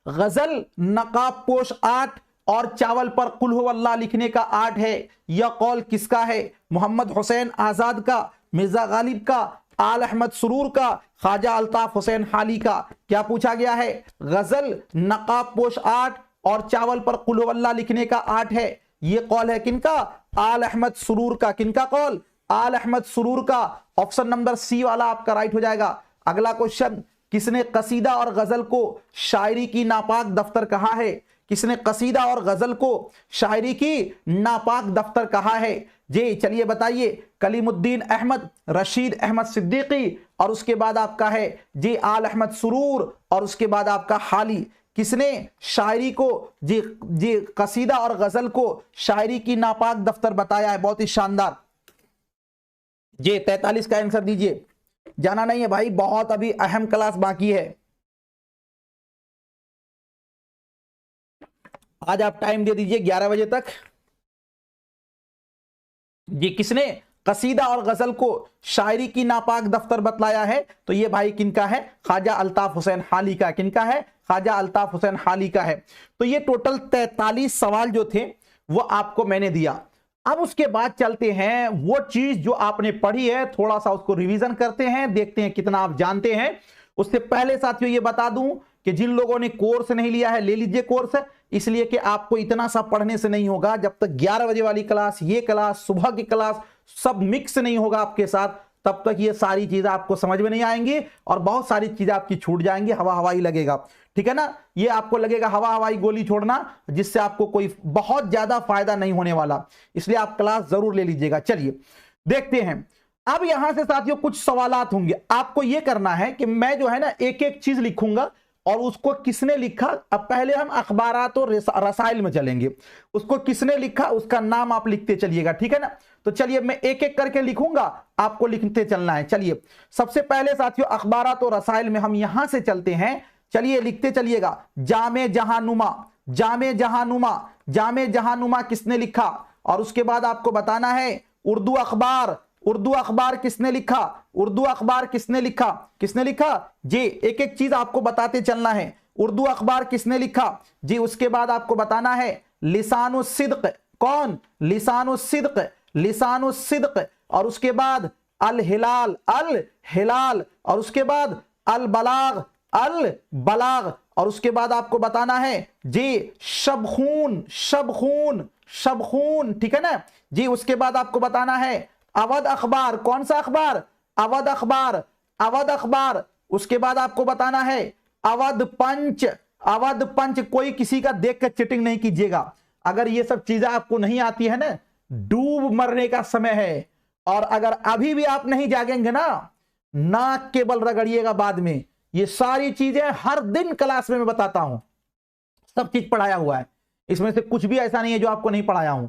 गजल नकाब पोश आर्ट और चावल पर कुल हु अल्लाह लिखने का आर्ट है, यह कौल किसका है? मोहम्मद हुसैन आजाद का, मिर्जा गालिब का, आल अहमद सुरूर का, ख्वाजा अल्ताफ हुसैन हाली का। क्या पूछा गया है? गजल नकाब पोश आर्ट और चावल पर कुल हु अल्लाह लिखने का आर्ट है, यह कौल है किनका? आल अहमद सुरूर का। किनका कौल? आल अहमद सुरूर का। ऑप्शन नंबर सी वाला आपका राइट हो जाएगा। अगला क्वेश्चन, किसने कसीदा और गजल को शायरी की नापाक दफ्तर कहा है? किसने कसीदा और गजल को शायरी की नापाक दफ्तर कहा है? जी चलिए बताइए। कलीमुद्दीन अहमद, रशीद अहमद सिद्दीकी, और उसके बाद आपका है जी आल अहमद सुरूर, और उसके बाद आपका हाली। किसने शायरी को जी कसीदा और गजल को शायरी की नापाक दफ्तर बताया है? बहुत ही शानदार। जी 43 का आंसर दीजिए। जाना नहीं है भाई, बहुत अभी अहम क्लास बाकी है। आज आप टाइम दे दीजिए 11 बजे तक। ये किसने कसीदा और गजल को शायरी की नापाक दफ्तर बतलाया है? तो ये भाई किनका है? ख्वाजा अल्ताफ हुसैन हाली का। किनका है? ख्वाजा अल्ताफ हुसैन हाली का है। तो ये टोटल 43 सवाल जो थे वो आपको मैंने दिया। अब उसके बाद चलते हैं वो चीज जो आपने पढ़ी है, थोड़ा सा उसको रिवीजन करते हैं, देखते हैं कितना आप जानते हैं। उससे पहले साथियों ये बता दूं कि जिन लोगों ने कोर्स नहीं लिया है ले लीजिए कोर्स, इसलिए कि आपको इतना सा पढ़ने से नहीं होगा। जब तक 11 बजे वाली क्लास, ये क्लास, सुबह की क्लास सब मिक्स नहीं होगा आपके साथ, तब तक ये सारी चीजें आपको समझ में नहीं आएंगी और बहुत सारी चीजें आपकी छूट जाएंगी, हवा हवाई लगेगा। ठीक है ना। ये आपको लगेगा हवा हवाई गोली छोड़ना, जिससे आपको कोई बहुत ज्यादा फायदा नहीं होने वाला, इसलिए आप क्लास जरूर ले लीजिएगा। चलिए देखते हैं। अब यहां से साथियों कुछ सवालात होंगे। आपको यह करना है कि मैं जो है ना एक एक चीज लिखूंगा, और उसको किसने लिखा। अब पहले हम अखबारात और रसाइल में चलेंगे, उसको किसने लिखा उसका नाम आप लिखते चलिएगा, ठीक है ना। तो चलिए मैं एक एक करके लिखूंगा, आपको लिखते चलना है। चलिए सबसे पहले साथियों अखबारात और रसाइल में हम यहां से चलते हैं, चलिए लिखते चलिएगा। जामे जहानुमा, जामे जहानुमा, जामे जहानुमा किसने लिखा। और उसके बाद आपको बताना है उर्दू अखबार, उर्दू अखबार किसने लिखा, उर्दू अखबार किसने लिखा, किसने लिखा जी, एक एक चीज आपको बताते चलना है। उर्दू अखबार किसने लिखा जी। उसके बाद आपको बताना है लिसानुस सिद्क, कौन, लिसानुस सिद्क, लिसानुस सिद्क। और उसके बाद अल हिलाल, अल हिलाल। और उसके बाद अल बलाग, अल बलाग। और उसके बाद आपको बताना है जी शबखून, शबखून, शबखून, ठीक है ना जी। उसके बाद आपको बताना है अवध अखबार, कौन सा अखबार, अवध अखबार, अवध अखबार। उसके बाद आपको बताना है अवध पंच, अवध पंच। कोई किसी का देख कर चीटिंग नहीं कीजिएगा, अगर ये सब चीजें आपको नहीं आती है ना, डूब मरने का समय है। और अगर अभी भी आप नहीं जागेंगे ना, नाक के बल रगड़िएगा बाद में। ये सारी चीजें हर दिन क्लास में मैं बताता हूं, सब चीज पढ़ाया हुआ है, इसमें से कुछ भी ऐसा नहीं है जो आपको नहीं पढ़ाया हूं।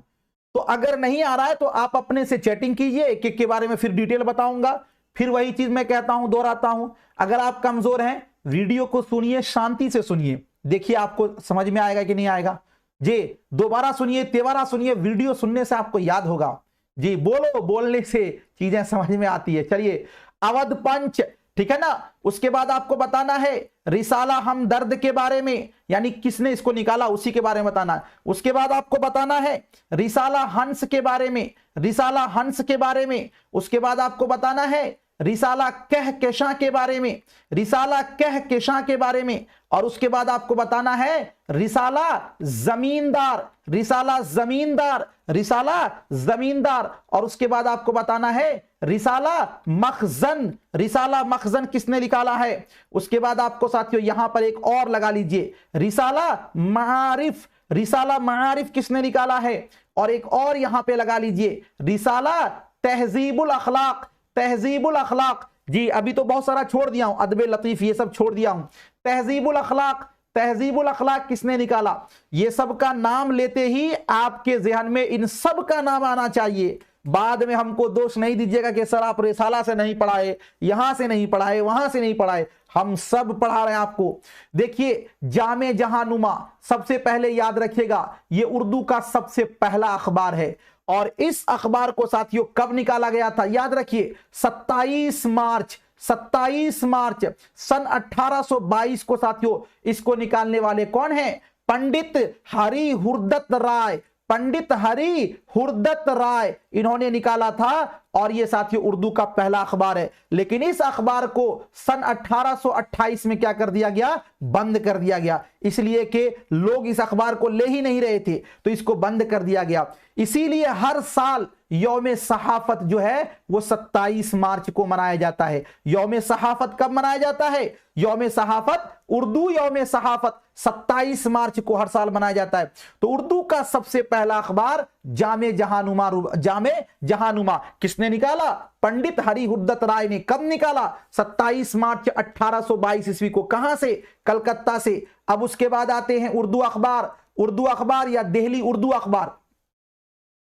तो अगर नहीं आ रहा है तो आप अपने से चैटिंग कीजिए, एक एक के बारे में फिर डिटेल बताऊंगा। फिर वही चीज मैं कहता हूं, दोहराता हूं, अगर आप कमजोर हैं वीडियो को सुनिए, शांति से सुनिए, देखिए आपको समझ में आएगा कि नहीं आएगा जी। दोबारा सुनिए, तिबारा सुनिए, वीडियो सुनने से आपको याद होगा जी। बोलो, बोलने से चीजें समझ में आती है। चलिए अवध पंच, ठीक है ना। उसके बाद आपको बताना है रिसाला हमदर्द के बारे में, यानी किसने इसको निकाला उसी के बारे में बताना है। उसके बाद आपको बताना है रिसाला हंस के बारे में, रिसाला हंस के बारे में। उसके बाद आपको बताना है रिसाला कहकशां के बारे में, रिसाला कहकशां के बारे में। और उसके बाद आपको बताना है रिसाला जमींदार, रिसाला जमींदार, रिसाला जमींदार। और उसके बाद आपको बताना है रिसाला मखजन, रिसाला मखजन किसने निकाला है। उसके बाद आपको साथियों यहां पर एक और लगा लीजिए रिसाला मारिफ, रिसाला मारिफ किसने निकाला है। और एक और यहां पे लगा लीजिए रिसाला तहजीबुल अखलाक, तहजीबुल अखलाक जी। अभी तो बहुत सारा छोड़ दिया हूं, अदब लतीफ ये सब छोड़ दिया हूं। तहजीबुल अखलाक, तहजीबुल अखलाक किसने निकाला। ये सब का नाम लेते ही आपके जहन में इन सब का नाम आना चाहिए। बाद में हमको दोष नहीं दीजिएगा कि सर आप रिसाला से नहीं पढ़ाए, यहां से नहीं पढ़ाए, वहां से नहीं पढ़ाए, हम सब पढ़ा रहे हैं आपको। देखिए जामे जहानुमा सबसे पहले याद रखिएगा, ये उर्दू का सबसे पहला अखबार है। और इस अखबार को साथियों कब निकाला गया था, याद रखिए 27 मार्च, 27 मार्च सन 1822 को साथियों इसको निकालने वाले कौन है, पंडित हरि हुरदत्त राय, पंडित हरि हुरदत्त राय इन्होंने निकाला था। और ये साथियों उर्दू का पहला अखबार है। लेकिन इस अखबार को सन 1828 में क्या कर दिया गया, बंद कर दिया गया, इसलिए कि लोग इस अखबार को ले ही नहीं रहे थे, तो इसको बंद कर दिया गया। इसीलिए हर साल यौम सहाफत जो है वो 27 मार्च को मनाया जाता है। यौम सहाफत कब मनाया जाता है, यौम सहाफत, उर्दू यौम सहाफत 27 मार्च को हर साल मनाया जाता है। तो उर्दू का सबसे पहला अखबार जामे जहानुमा, जामे जहानुमा किसने निकाला, पंडित हरि हुरदत्त राय ने। कब निकाला, 27 मार्च 1822 ईस्वी को। कहां से, कलकत्ता से। अब उसके बाद आते हैं उर्दू अखबार, उर्दू अखबार या दिल्ली उर्दू अखबार।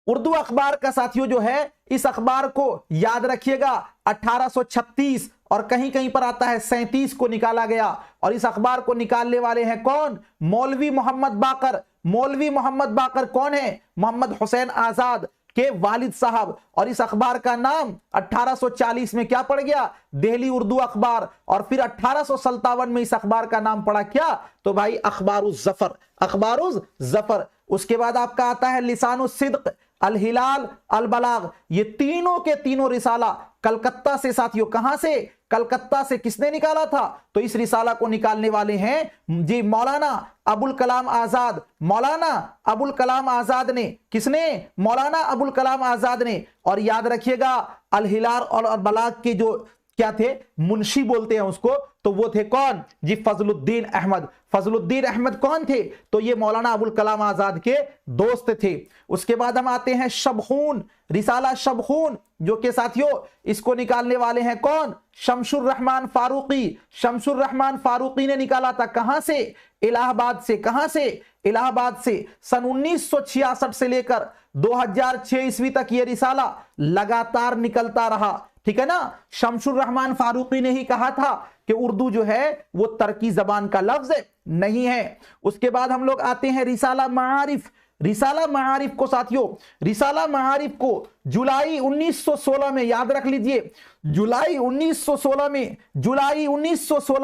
उर्दू अखबार का साथियों जो है, इस अखबार को याद रखिएगा 1836 और कहीं कहीं पर आता है 37 को निकाला गया। और इस अखबार को निकालने वाले हैं कौन, मौलवी मोहम्मद बाकर। मौलवी मोहम्मद बाकर कौन है, मोहम्मद हुसैन आजाद के वालिद साहब। और इस अखबार का नाम 1840 में क्या पड़ गया, दिल्ली उर्दू अखबार। और फिर 1857 में इस अखबार का नाम पड़ा क्या, तो भाई अखबारुज जफर, अखबारुज जफर। उसके बाद आपका आता है लिसानुस सिद्क, अल हिलाल, अल बलाग। ये तीनों के तीनों रिसाला कलकत्ता से साथियों, कहां से, कलकत्ता से। किसने निकाला था, तो इस रिसाला को निकालने वाले हैं जी मौलाना अबुल कलाम आजाद, मौलाना अबुल कलाम आजाद ने। किसने, मौलाना अबुल कलाम आजाद ने। और याद रखिएगा अल हिलाल और अल बलाग के जो क्या थे, मुंशी बोलते हैं उसको, तो वो थे कौन जी, फजलुद्दीन अहमद। फजलुद्दीन अहमद कौन थे, तो ये मौलाना अबुल कलाम आजाद के दोस्त थे। उसके बाद हम आते हैं शबखून, रिसाला शबखून, जो कि साथियों इसको निकालने वाले हैं कौन, शमसुर रहमान फारूकी। शमसुर रहमान फारूकी ने निकाला था, कहां से, इलाहाबाद से। कहां से, इलाहाबाद से। सन 1966 से लेकर 2006 ईस्वी तक यह रिसाला लगातार निकलता रहा, ठीक है ना। शमसुर रहमान फारूकी ने ही कहा था कि उर्दू जो है वो तरकी जबान का लफ्ज नहीं है। उसके बाद हम लोग आते हैं रिसाला मारिफ। रिसाला मारिफ को साथियों, रिसाला मारिफ को जुलाई 1916 में, याद रख लीजिए, जुलाई 1916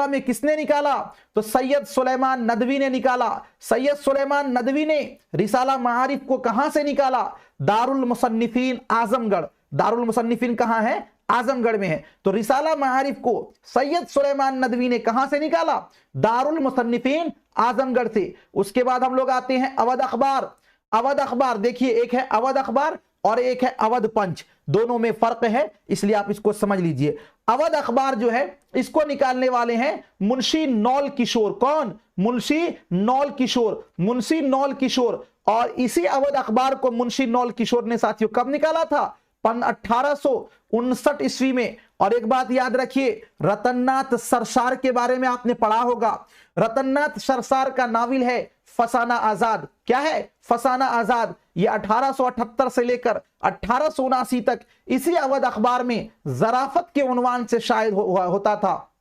में किसने निकाला, तो सैयद सुलेमान नदवी ने निकाला। सैयद सुलेमान नदवी ने रिसाला मारिफ को कहां से निकाला, दारुल मुसन्निफीन आजमगढ़। दारुल मुसन्निफीन कहां है, आजमगढ़ में है। तो रिसाला मारिफ को सैयद सुलेमान नदवी ने कहां से निकाला, दारुल मुसन्निफीन आजमगढ़ से। उसके बाद हम लोग आते हैं अवध अखबार। अवध अखबार देखिए, एक है अवध अखबार और एक है अवध पंच, दोनों में फर्क है, इसलिए आप इसको समझ लीजिए। अवध अखबार जो है इसको निकालने वाले हैं मुंशी नौल किशोर। कौन, मुंशी नौल किशोर। मुंशी नौल किशोर। और इसी अवध अखबार को मुंशी नौल किशोर ने साथियों कब निकाला था, 1859 ईस्वी में। और एक बात याद रखिए, रतननाथ सरसार के बारे में आपने पढ़ा होगा। रतननाथ सरसार का नावल है फसाना आजाद। क्या है, फसाना आजाद। ये 1878 से लेकर 1879 तक इसी अवध अखबार में जराफत के उन्वान से शायद होता था।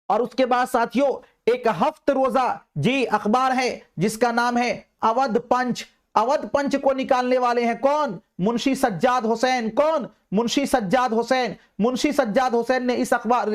और उसके बाद साथियों एक हफ्त रोजा जी अखबार है जिसका नाम है अवध पंच। अवध पंच को निकालने वाले हैं कौन, मुंशी सज्जाद हुसैन। कौन, मुंशी सज्जाद हुसैन। मुंशी सज्जाद हुसैन ने इस अखबार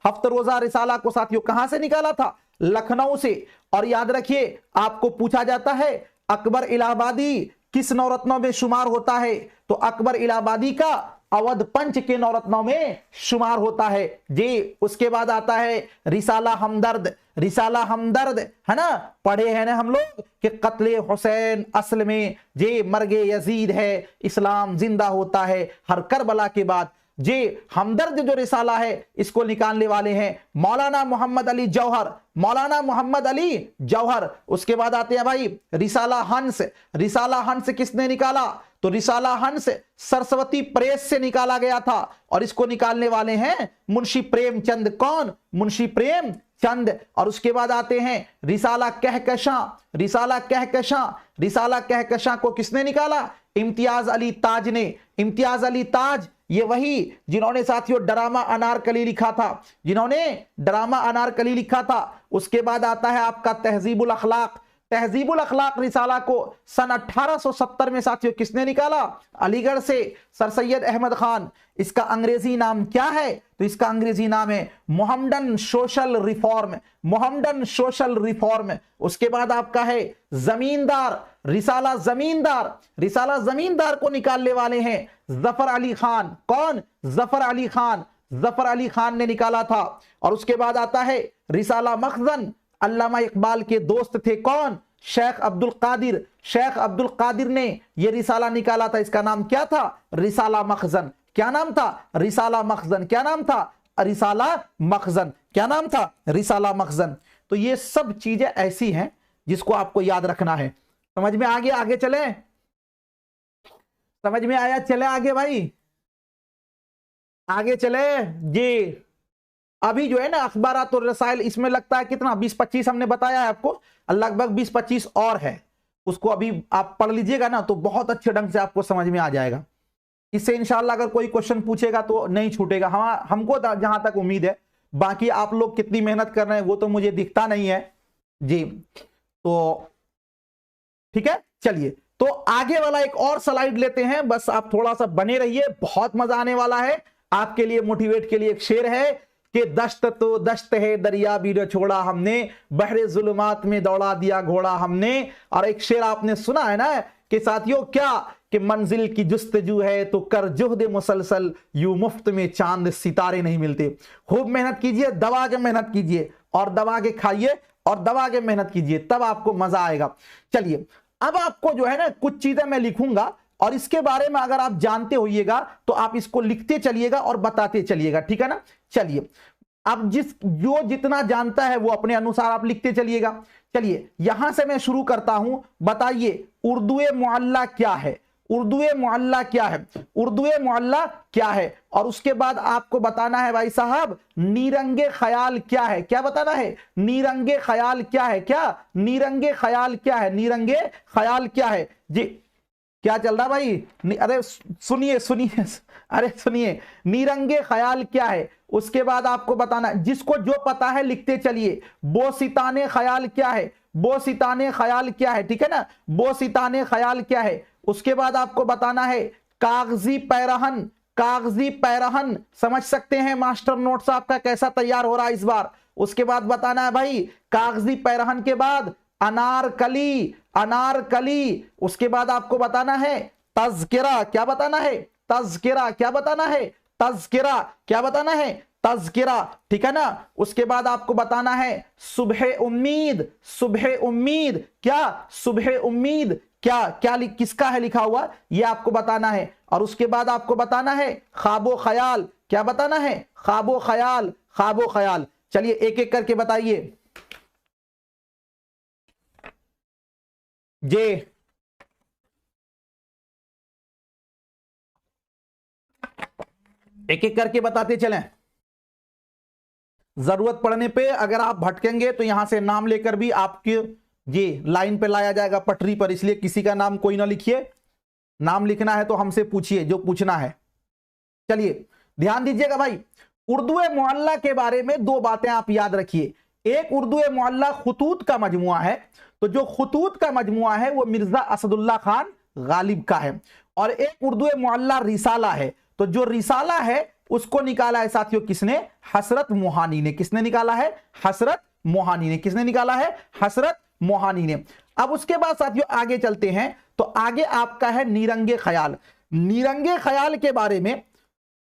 हफ्त रोजा रिसाला को साथियों कहां से निकाला था, लखनऊ से। और याद रखिए, आपको पूछा जाता है अकबर इलाहाबादी किस नवरत्नों में शुमार होता है, तो अकबर इलाहाबादी का अवध पंच के नवरत्नों में शुमार होता है जी। उसके बाद आता है रिसाला हमदर्द। रिसाला हमदर्द है ना, पढ़े हैं ना हम लोग कि कत्ले हुसैन असल में जे मर्गे यजीद है, इस्लाम जिंदा होता है हर करबला के बाद। जी हमदर्द जो रिसाला है इसको निकालने वाले हैं मौलाना मोहम्मद अली जौहर। मौलाना मोहम्मद अली जौहर। उसके बाद आते हैं भाई रिसाला हंस। रिसाला हंस किसने निकाला, तो रिसाला हंस सरस्वती प्रेस से निकाला गया था और इसको निकालने वाले हैं मुंशी प्रेमचंद। कौन, मुंशी प्रेमचंद। और उसके बाद आते हैं रिसाला कहकशां। रिसाला कहकशां। रिसाला कहकशां को किसने निकाला, इम्तियाज अली ताज ने। इम्तियाज अली ताज ये वही जिन्होंने साथियों ड्रामा अनारकली लिखा था, जिन्होंने ड्रामा अनारकली लिखा था। उसके बाद आता है आपका तहजीबुल अखलाक। तहजीबुल अखलाक रिसाला को सन 1870 में साथियों किसने निकाला, अलीगढ़ से सर सैयद अहमद खान। इसका अंग्रेजी नाम क्या है, तो इसका अंग्रेजी नाम है Mohammedan social reform. Mohammedan social reform. उसके बाद आपका है जमींदार। रिसाला जमींदार। रिसाला जमींदार को निकालने वाले हैं जफर अली खान। कौन, जफर अली खान। जफर अली खान ने निकाला था। और उसके बाद आता है रिसाला मखजन। अल्लामा इकबाल के दोस्त थे कौन, शेख अब्दुल कादिर। शेख अब्दुल कादिर ने यह रिसाला निकाला था, इसका नाम क्या था, रिसाला मखजन। क्या नाम था, रिसाला मखजन। क्या नाम था, रिसाला मखजन। क्या नाम था, रिसाला मखजन। तो ये सब चीजें ऐसी हैं जिसको आपको याद रखना है। समझ में आ गया, आगे चले, समझ में आया, चले आगे भाई, आगे चले जी। अभी जो है ना अखबारात और रसाइल, इसमें लगता है कितना 20-25 हमने बताया है आपको, लगभग 20-25 और है। उसको अभी आप पढ़ लीजिएगा ना तो बहुत अच्छे ढंग से आपको समझ में आ जाएगा। इससे इंशाल्लाह अगर कोई क्वेश्चन पूछेगा तो नहीं छूटेगा। हमको जहां तक उम्मीद है, बाकी आप लोग कितनी मेहनत कर रहे हैं वो तो मुझे दिखता नहीं है जी। तो ठीक है, चलिए तो आगे वाला एक और स्लाइड लेते हैं, बस आप थोड़ा सा बने रहिए, बहुत मजा आने वाला है आपके लिए। मोटिवेट के लिए एक शेर है कि दश्त तो दश्त है दरिया भी न छोड़ा हमने, बहरे जुल्मात में दौड़ा दिया घोड़ा हमने। और एक शेर आपने सुना है ना कि साथियों क्या, कि मंजिल की जुस्तजू है तो कर जुहद मुसलसल, यूं मुफ्त में चांद सितारे नहीं मिलते। खूब मेहनत कीजिए, दबा के मेहनत कीजिए और दबा के खाइए और दबा के मेहनत कीजिए, तब आपको मजा आएगा। चलिए अब आपको जो है ना कुछ चीजें मैं लिखूंगा और इसके बारे में अगर आप जानते होइएगा तो आप इसको लिखते चलिएगा और बताते चलिएगा, ठीक है ना। चलिए, अब जो जितना जानता है वो अपने अनुसार आप लिखते चलिएगा। चलिए यहां से मैं शुरू करता हूं। बताइए उर्दू मुअल्ला क्या है, उर्दू मुअल्ला क्या है, उर्दू मुअल्ला क्या है। और उसके बाद आपको बताना है भाई साहब नीरंगे ख्याल क्या है। क्या बताना है? नीरंगे ख्याल क्या है। क्या नीरंगे ख्याल क्या है, नीरंगे ख्याल क्या है जी। क्या चल रहा भाई? अरे सुनिए सुनिए, अरे सुनिए, नीरंगे ख्याल क्या है। उसके बाद आपको बताना, जिसको जो पता है लिखते चलिए। बोसिताने ख्याल क्या है, बोसिताने ख्याल क्या है, ठीक है ना, बोसिताने ख्याल क्या है। उसके बाद आपको बताना है कागजी पैरहन, कागजी पैरहन समझ सकते हैं मास्टर नोट्स आपका कैसा तैयार हो रहा है इस बार। उसके बाद बताना है भाई कागजी पैरहन के बाद अनारकली, अनारकली। उसके बाद आपको बताना है तज़किरा। क्या बताना है? तज़किरा। क्या बताना है? तज़किरा। क्या बताना है? तज़किरा, ठीक है ना। उसके बाद आपको बताना है सुबह उम्मीद, सुबह उम्मीद। क्या? सुबह उम्मीद। क्या क्या किसका है लिखा हुआ ये आपको बताना है। और उसके बाद आपको बताना है ख्वाबो ख्याल। क्या बताना है? ख्वाबो ख्याल, ख्वाबो ख्याल। चलिए एक एक करके बताइए जे। एक एक करके बताते चलें, जरूरत पड़ने पे अगर आप भटकेंगे तो यहां से नाम लेकर भी आपके ये लाइन पे लाया जाएगा, पटरी पर। इसलिए किसी का नाम कोई ना लिखिए, नाम लिखना है तो हमसे पूछिए जो पूछना है। चलिए ध्यान दीजिएगा भाई, उर्दू मुअल्ला के बारे में दो बातें आप याद रखिए। एक उर्दू मुअल्ला खुतूत का मजमुआ है, तो जो खुतूत का मजमुआ है वो मिर्जा असदुल्ला खान गालिब का है। और एक उर्दू मुअल्ला रिसाला है, तो जो रिसाला है उसको निकाला है साथियों किसने? हसरत मोहानी ने। किसने निकाला है? हसरत मोहानी ने। किसने निकाला है? हसरत मोहानी ने। अब उसके बाद साथियों आगे चलते हैं, तो आगे आपका है नीरंगे ख्याल। नीरंगे ख्याल के बारे में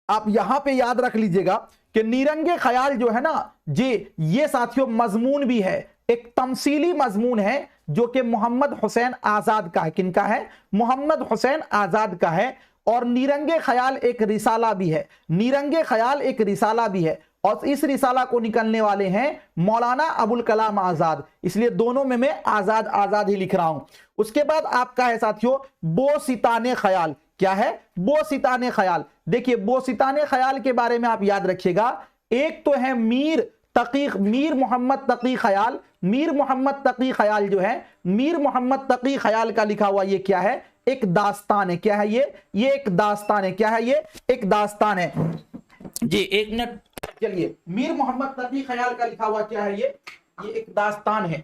आप यहां पे याद रख लीजिएगा कि नीरंगे ख्याल जो है ना जी, ये साथियों मजमून भी है, एक तमसीली मजमून है जो कि मोहम्मद हुसैन आजाद का है। किनका है? मोहम्मद हुसैन आजाद का है। और नीरंगे ख्याल एक रिसाला भी है, नीरंगे ख्याल एक रिसाला भी है। और इस रिसाला को निकलने वाले हैं मौलाना अबुल कलाम आजाद, इसलिए दोनों में मैं आजाद आजाद ही लिख रहा हूं। उसके बाद आपका है साथियों बोसिताने ख्याल। क्या है? बोसिताने ख्याल। देखिए बोसिताने ख्याल के बारे में आप याद रखिएगा, एक तो है मीर तकी, मीर मोहम्मद तकी ख्याल। मीर मोहम्मद तकी ख्याल जो है, मीर मोहम्मद तकी ख्याल का लिखा हुआ ये क्या है? एक दास्तान है। क्या है ये एक दास्तान है। क्या है ये? एक दास्तान है जी। एक मिनट चलिए, मीर मोहम्मद तकी ख्याल का लिखा हुआ क्या है? ये एक दास्तान है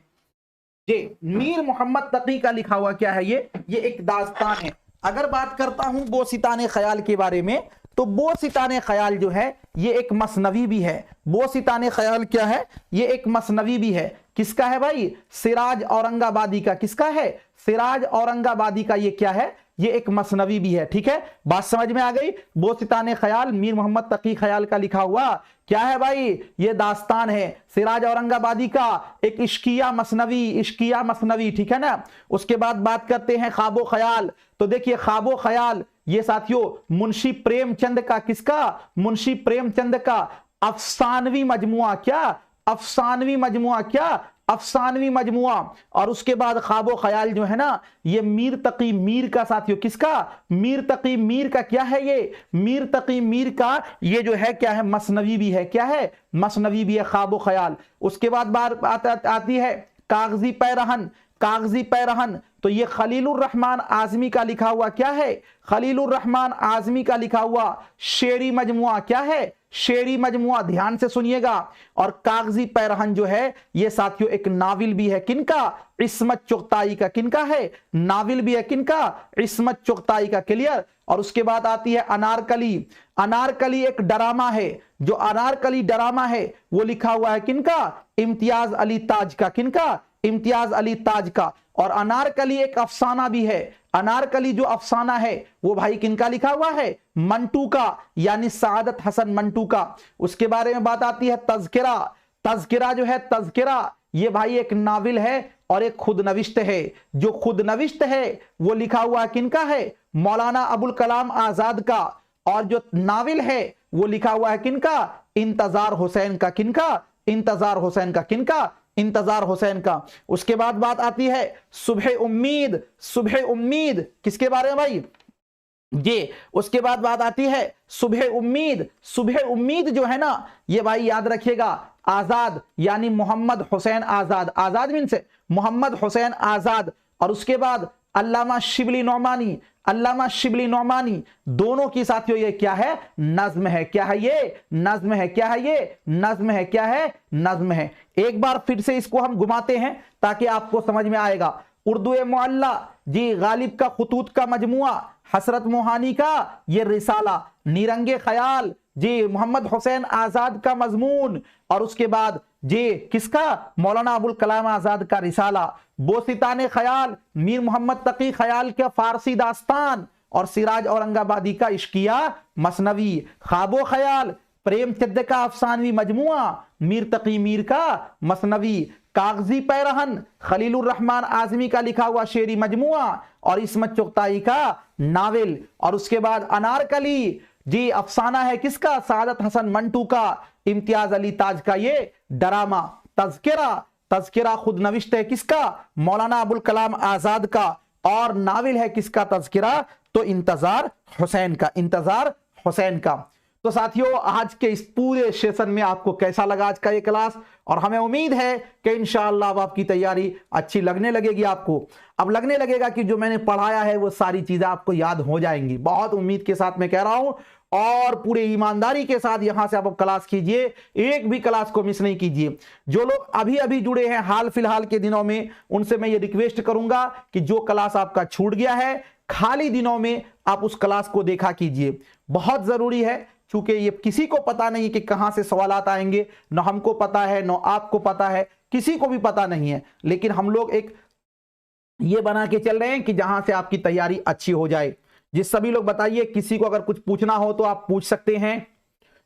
जी। मीर मोहम्मद तकी का लिखा हुआ क्या है? ये एक दास्तान है। अगर बात करता हूं बोसिताने ख्याल के बारे में, तो बोसिताने ख्याल जो है ये एक मसनवी भी है। बोसिताने ख्याल क्या है? ये एक मसनवी भी है। किसका है भाई? सिराज औरंगाबादी का। किसका है? सिराज औरंगाबादी का। ये क्या है? ये एक मसनवी भी है। ठीक है, बात समझ में आ गई। बोसिताने ख्याल मीर मोहम्मद तकी ख्याल का लिखा हुआ क्या है भाई? ये दास्तान है सिराज औरंगाबादी का, एक इश्किया मसनवी, इश्किया मसनवी। ठीक है ना। उसके बाद बात करते हैं ख्वाबो ख्याल। तो देखिए ख्वाबो ख्याल ये साथियों मुंशी प्रेमचंद का। किसका? मुंशी प्रेमचंद का अफसानवी मजमुआ। क्या? अफसानवी मजमुआ। क्या? अफसानवी मजमुआ। और उसके बाद ख्वाबो ख्याल जो है ना ये मीर तकी मीर का साथियों। किसका? मीर तकी मीर का। क्या है ये? मीर तकी मीर का ये जो है क्या है? मसनवी भी है। क्या है? मसनवी भी है ख्वाबो ख्याल। उसके बाद बात आती है कागजी पैरहन। कागजी पैरहन तो ये खलीलुर रहमान आजमी का लिखा हुआ क्या है? खलीलुर रहमान आजमी का लिखा हुआ शेरी मजमुआ। क्या है? शेरी मजमुआ। ध्यान से सुनिएगा। और कागजी पैरहन जो है ये साथियों एक नाविल भी है। किनका? इस्मत चुगताई का। किनका है? नाविल भी है। किनका? इस्मत चुगताई का। क्लियर। और उसके बाद आती है अनारकली। अनारकली एक ड्रामा है। जो अनारकली ड्रामा है वो लिखा हुआ है किनका? इम्तियाज अली ताज का। किनका? इम्तियाज अली ताज का। और अनारकली एक अफसाना भी है। अनारकली जो अफसाना है वो भाई किनका लिखा हुआ है? मंटू का, यानी सादत हसन मंटू का। उसके बारे में बात आती है तज़किरा। तज़किरा जो है, तज़किरा ये भाई एक नाविल है और एक खुद नविश्त है। जो खुद नविश्त है वो लिखा हुआ किनका है? मौलाना अबुल कलाम आजाद का, और जो नाविल है वो लिखा हुआ है किनका, इंतजार हुसैन का। किनका, इंतजार हुसैन का। किनका, इंतजार हुसैन का। उसके बाद बात आती है सुबह उम्मीद। सुबह उम्मीद किसके बारे में भाई, ये उसके बाद बात आती है सुबह उम्मीद। सुबह उम्मीद जो है ना, ये भाई याद रखिएगा, आजाद यानी मोहम्मद हुसैन आजाद। आजाद मीन से मोहम्मद हुसैन आजाद। और उसके बाद अल्लामा शिबली नौमानी, अल्लामा शिबली नौमानी, दोनों की साथियों ये क्या है, नज्म है। क्या है ये, नज्म है। क्या है ये, नज्म है। क्या है, नज्म है। एक बार फिर से इसको हम घुमाते हैं ताकि आपको समझ में आएगा। उर्दू मुअल्ला जी, गालिब का खुतूत का मजमुआ, हसरत मोहानी का ये रिसाला, नीरंगे ख्याल जी, मोहम्मद हुसैन आजाद का मजमून, और उसके बाद जी किसका, मौलाना अबुल कलाम आजाद का रिसाला, बोसिताने ख्याल, मीर मोहम्मद तकी ख्याल का फारसी दास्तान, और सिराज औरंगाबादी का इश्किया मसनवी, ख्वाबो ख्याल, प्रेमचंद का अफसानवी मजमुआ, मीर तकी मीर का मसनवी, कागजी पैरहन, खलीलुर रहमान आजमी का लिखा हुआ शेरी मजमुआ, और इसमत चुगताई का नावल, और उसके बाद अनारकली जी, अफसाना है किसका, सादत हसन मंटू का, इम्तियाज अली ताज का ये डरामा, तज़किरा, तज़किरा खुद नविश्त है किसका, मौलाना अबुल कलाम आजाद का, और नाविल है किसका, तज़किरा, तो इंतजार हुसैन का, इंतजार हुसैन का। तो साथियों, आज के इस पूरे सेशन में आपको कैसा लगा आज का ये क्लास, और हमें उम्मीद है कि इंशाअल्लाह अब आपकी तैयारी अच्छी लगने लगेगी। आपको अब लगने लगेगा कि जो मैंने पढ़ाया है वो सारी चीजें आपको याद हो जाएंगी। बहुत उम्मीद के साथ मैं कह रहा हूं, और पूरे ईमानदारी के साथ यहां से आप क्लास कीजिए, एक भी क्लास को मिस नहीं कीजिए। जो लोग अभी अभी जुड़े हैं हाल फिलहाल के दिनों में, उनसे मैं ये रिक्वेस्ट करूंगा कि जो क्लास आपका छूट गया है, खाली दिनों में आप उस क्लास को देखा कीजिए, बहुत जरूरी है। क्योंकि ये किसी को पता नहीं कि कहां से सवालात आएंगे, न हमको पता है न आपको पता है, किसी को भी पता नहीं है, लेकिन हम लोग एक ये बना के चल रहे हैं कि जहां से आपकी तैयारी अच्छी हो जाए। जिस सभी लोग बताइए, किसी को अगर कुछ पूछना हो तो आप पूछ सकते हैं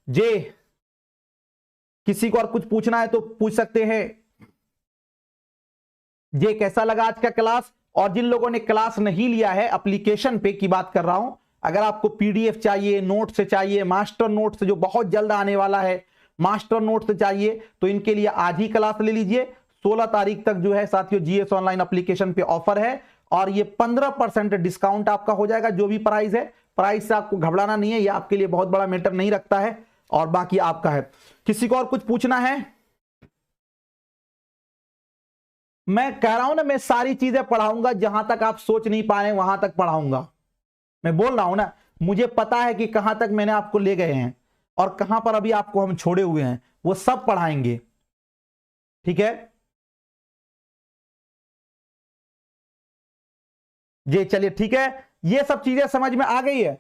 जे, किसी को और कुछ पूछना है तो पूछ सकते हैं। जे कैसा लगा आज का क्लास, और जिन लोगों ने क्लास नहीं लिया है, एप्लीकेशन पे की बात कर रहा हूं, अगर आपको पीडीएफ चाहिए, नोट से चाहिए, मास्टर नोट से जो बहुत जल्द आने वाला है, मास्टर नोट से चाहिए, तो इनके लिए आज ही क्लास ले लीजिए। 16 तारीख तक जो है साथियों जीएस ऑनलाइन एप्लीकेशन पे ऑफर है, और ये 15% डिस्काउंट आपका हो जाएगा। जो भी प्राइस है, प्राइस से आपको घबराना नहीं है, ये आपके लिए बहुत बड़ा मैटर नहीं रखता है, और बाकी आपका है। किसी को और कुछ पूछना है? मैं कह रहा हूं ना, मैं सारी चीजें पढ़ाऊंगा, जहां तक आप सोच नहीं पा रहे वहां तक पढ़ाऊंगा। मैं बोल रहा हूं ना, मुझे पता है कि कहां तक मैंने आपको ले गए हैं और कहां पर अभी आपको हम छोड़े हुए हैं, वो सब पढ़ाएंगे। ठीक है जी, चलिए ठीक है, ये सब चीजें समझ में आ गई है।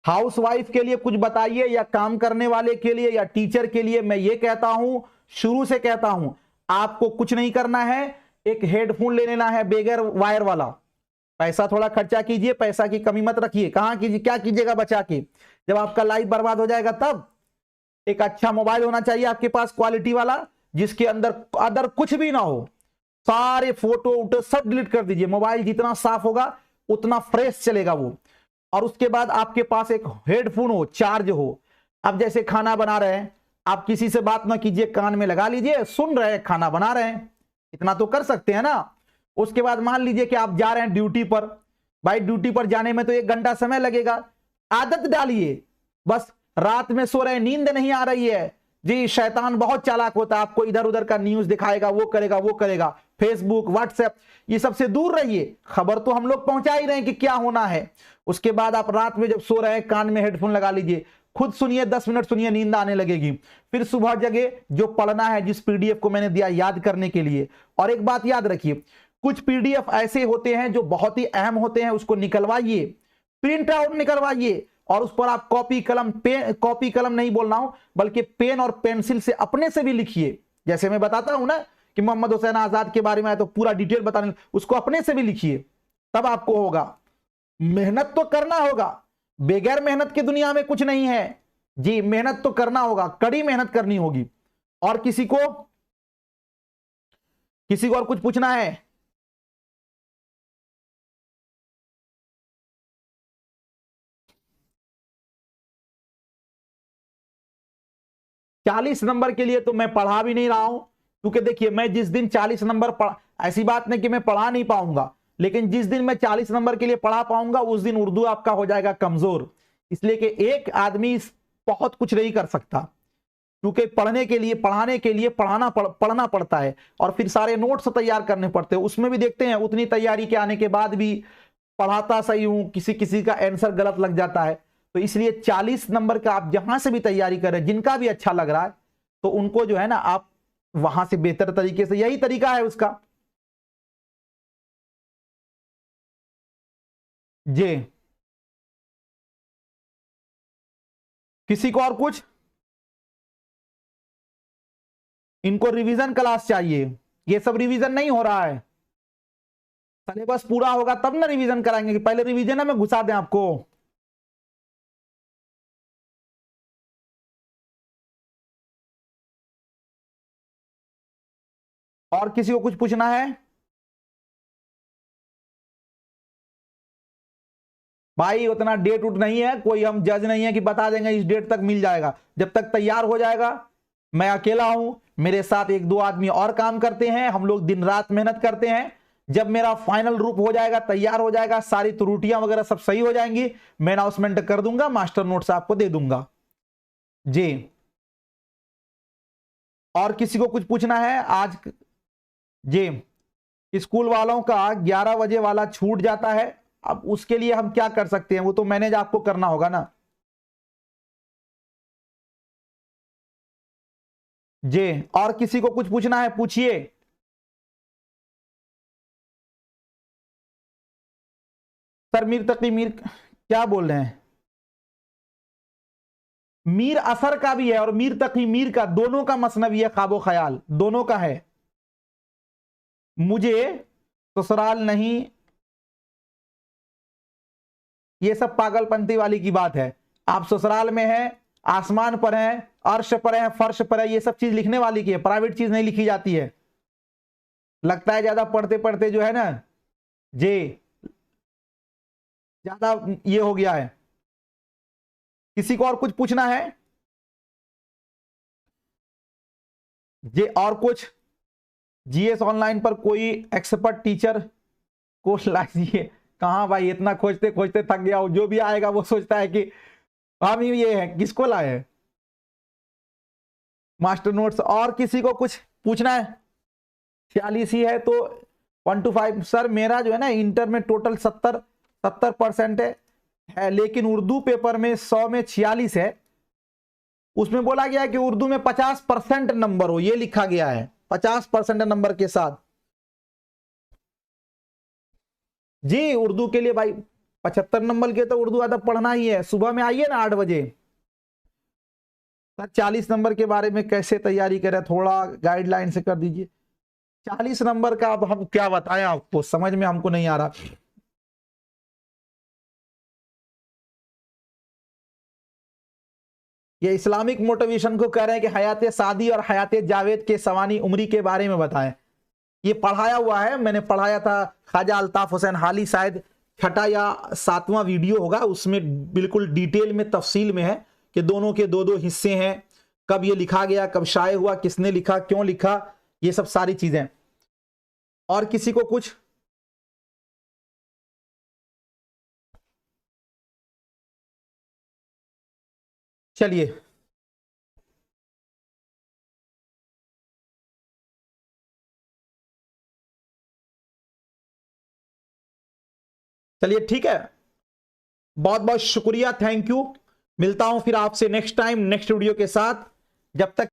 हाउसवाइफ के लिए कुछ बताइए, या काम करने वाले के लिए, या टीचर के लिए। मैं ये कहता हूं, शुरू से कहता हूं, आपको कुछ नहीं करना है, एक हेडफोन ले लेना है बगैर वायर वाला। पैसा थोड़ा खर्चा कीजिए, पैसा की कमी मत रखिए। कहां कीजिए, क्या कीजिएगा बचा के, जब आपका लाइफ बर्बाद हो जाएगा तब। एक अच्छा मोबाइल होना चाहिए आपके पास, क्वालिटी वाला, जिसके अंदर अदर कुछ भी ना हो, सारे फोटो वोटो सब डिलीट कर दीजिए। मोबाइल जितना साफ होगा उतना फ्रेश चलेगा वो। और उसके बाद आपके पास एक हेडफोन हो, चार्ज हो। अब जैसे खाना बना रहे हैं, आप किसी से बात ना कीजिए, कान में लगा लीजिए, सुन रहे हैं, खाना बना रहे हैं, इतना तो कर सकते हैं ना। उसके बाद मान लीजिए कि आप जा रहे हैं ड्यूटी पर, भाई ड्यूटी पर जाने में तो 1 घंटा समय लगेगा, आदत डालिए। बस रात में सो रहे, नींद नहीं आ रही है जी, शैतान बहुत चालाक होता है, आपको इधर उधर का न्यूज दिखाएगा, वो करेगा वो करेगा, फेसबुक व्हाट्सएप ये सबसे दूर रहिए। खबर तो हम लोग पहुंचा ही रहे हैं कि क्या होना है। उसके बाद आप रात में जब सो रहे हैं, कान में हेडफोन लगा लीजिए, खुद सुनिए, 10 मिनट सुनिए, नींद आने लगेगी। फिर सुबह जगह जो पढ़ना है, जिस पीडीएफ को मैंने दिया याद करने के लिए। और एक बात याद रखिए, कुछ पीडीएफ ऐसे होते हैं जो बहुत ही अहम होते हैं, उसको निकलवाइए, प्रिंट आउट निकलवाइए, और उस पर आप कॉपी कलम, पेन, कॉपी कलम नहीं बोल रहा हूं, बल्कि पेन और पेंसिल से अपने से भी लिखिए। जैसे मैं बताता हूं ना कि मोहम्मद हुसैन आजाद के बारे में है तो पूरा डिटेल बताने, उसको अपने से भी लिखिए, तब आपको होगा। मेहनत तो करना होगा, बगैर मेहनत की दुनिया में कुछ नहीं है जी। मेहनत तो करना होगा, कड़ी मेहनत करनी होगी। और किसी को किसी को और कुछ पूछना है? चालीस नंबर के लिए तो मैं पढ़ा भी नहीं रहा हूं, क्योंकि देखिए मैं जिस दिन 40 नंबर ऐसी बात नहीं कि मैं पढ़ा नहीं पाऊंगा, लेकिन जिस दिन मैं 40 नंबर के लिए पढ़ा पाऊंगा उस दिन उर्दू आपका हो जाएगा कमजोर। इसलिए कि एक आदमी बहुत कुछ नहीं कर सकता, क्योंकि पढ़ने के लिए, पढ़ाने के लिए पढ़ना पड़ता है और फिर सारे नोट्स तैयार करने पड़ते हैं। उसमें भी देखते हैं उतनी तैयारी के आने के बाद भी पढ़ाता सही हूं, किसी किसी का आंसर गलत लग जाता है। तो इसलिए 40 नंबर का आप जहां से भी तैयारी करें, जिनका भी अच्छा लग रहा है तो उनको जो है ना आप वहां से बेहतर तरीके से, यही तरीका है उसका। जी, किसी को और कुछ? इनको रिवीजन क्लास चाहिए, ये सब रिवीजन नहीं हो रहा है। सिलेबस पूरा होगा तब ना रिवीजन कराएंगे, कि पहले रिवीजन में घुसा दें आपको। और किसी को कुछ पूछना है? भाई उतना डेट उट नहीं है, कोई हम जज नहीं है कि बता देंगे इस डेट तक मिल जाएगा। जब तक तैयार हो जाएगा, मैं अकेला हूं, मेरे साथ एक दो आदमी और काम करते हैं, हम लोग दिन रात मेहनत करते हैं। जब मेरा फाइनल रूप हो जाएगा, तैयार हो जाएगा, सारी त्रुटियां वगैरह सब सही हो जाएंगी, मैं अनाउंसमेंट कर दूंगा, मास्टर नोट्स आपको दे दूंगा। जी, और किसी को कुछ पूछना है आज? जी, स्कूल वालों का 11 बजे वाला छूट जाता है, अब उसके लिए हम क्या कर सकते हैं? वो तो मैनेज आपको करना होगा ना। जी, और किसी को कुछ पूछना है? पूछिए। सर मीर तकी मीर क्या बोल रहे हैं? मीर असर का भी है और मीर तकी मीर का, दोनों का मसनवी है, ख्वाबो ख्याल दोनों का है। मुझे ससुराल नहीं, ये सब पागलपंती वाली की बात है। आप ससुराल में हैं, आसमान पर हैं, अर्श पर हैं, फर्श पर है, ये सब चीज लिखने वाली की है, प्राइवेट चीज नहीं लिखी जाती है। लगता है ज्यादा पढ़ते पढ़ते जो है ना जी, ज्यादा ये हो गया है। किसी को और कुछ पूछना है? जी, और कुछ? जीएस ऑनलाइन पर कोई एक्सपर्ट टीचर को लाइए। कहां भाई, इतना खोजते खोजते थक गया हूं, जो भी आएगा वो सोचता है कि हम ये है, किसको लाए मास्टर नोट्स। और किसी को कुछ पूछना है? 46 ही है तो 1 to 5। सर मेरा जो है ना इंटर में टोटल 70% है, लेकिन उर्दू पेपर में 100 में 46 है। उसमें बोला गया है कि उर्दू में 50% नंबर हो, ये लिखा गया है 50% नंबर के साथ। जी, उर्दू के लिए भाई 75 नंबर के तो उर्दू अदब पढ़ना ही है। सुबह में आइए ना 8 बजे। सर 40 नंबर के बारे में कैसे तैयारी करें, थोड़ा गाइडलाइन से कर दीजिए। 40 नंबर का अब हम क्या बताएं आपको, समझ में हमको नहीं आ रहा। ये इस्लामिक मोटिवेशन को कह रहे हैं कि हयात सादी और हयात जावेद के सवानी उम्री के बारे में बताएं। ये पढ़ाया हुआ है, मैंने पढ़ाया था, ख्वाजा अल्ताफ हुसैन हाली, शायद 6ठा या 7वां वीडियो होगा, उसमें बिल्कुल डिटेल में तफसील में है कि दोनों के दो दो हिस्से हैं, कब ये लिखा गया, कब शाये हुआ, किसने लिखा, क्यों लिखा, ये सब सारी चीजें। और किसी को कुछ? चलिए, चलिए ठीक है, बहुत बहुत शुक्रिया, थैंक यू। मिलता हूं फिर आपसे नेक्स्ट टाइम नेक्स्ट वीडियो के साथ। जब तक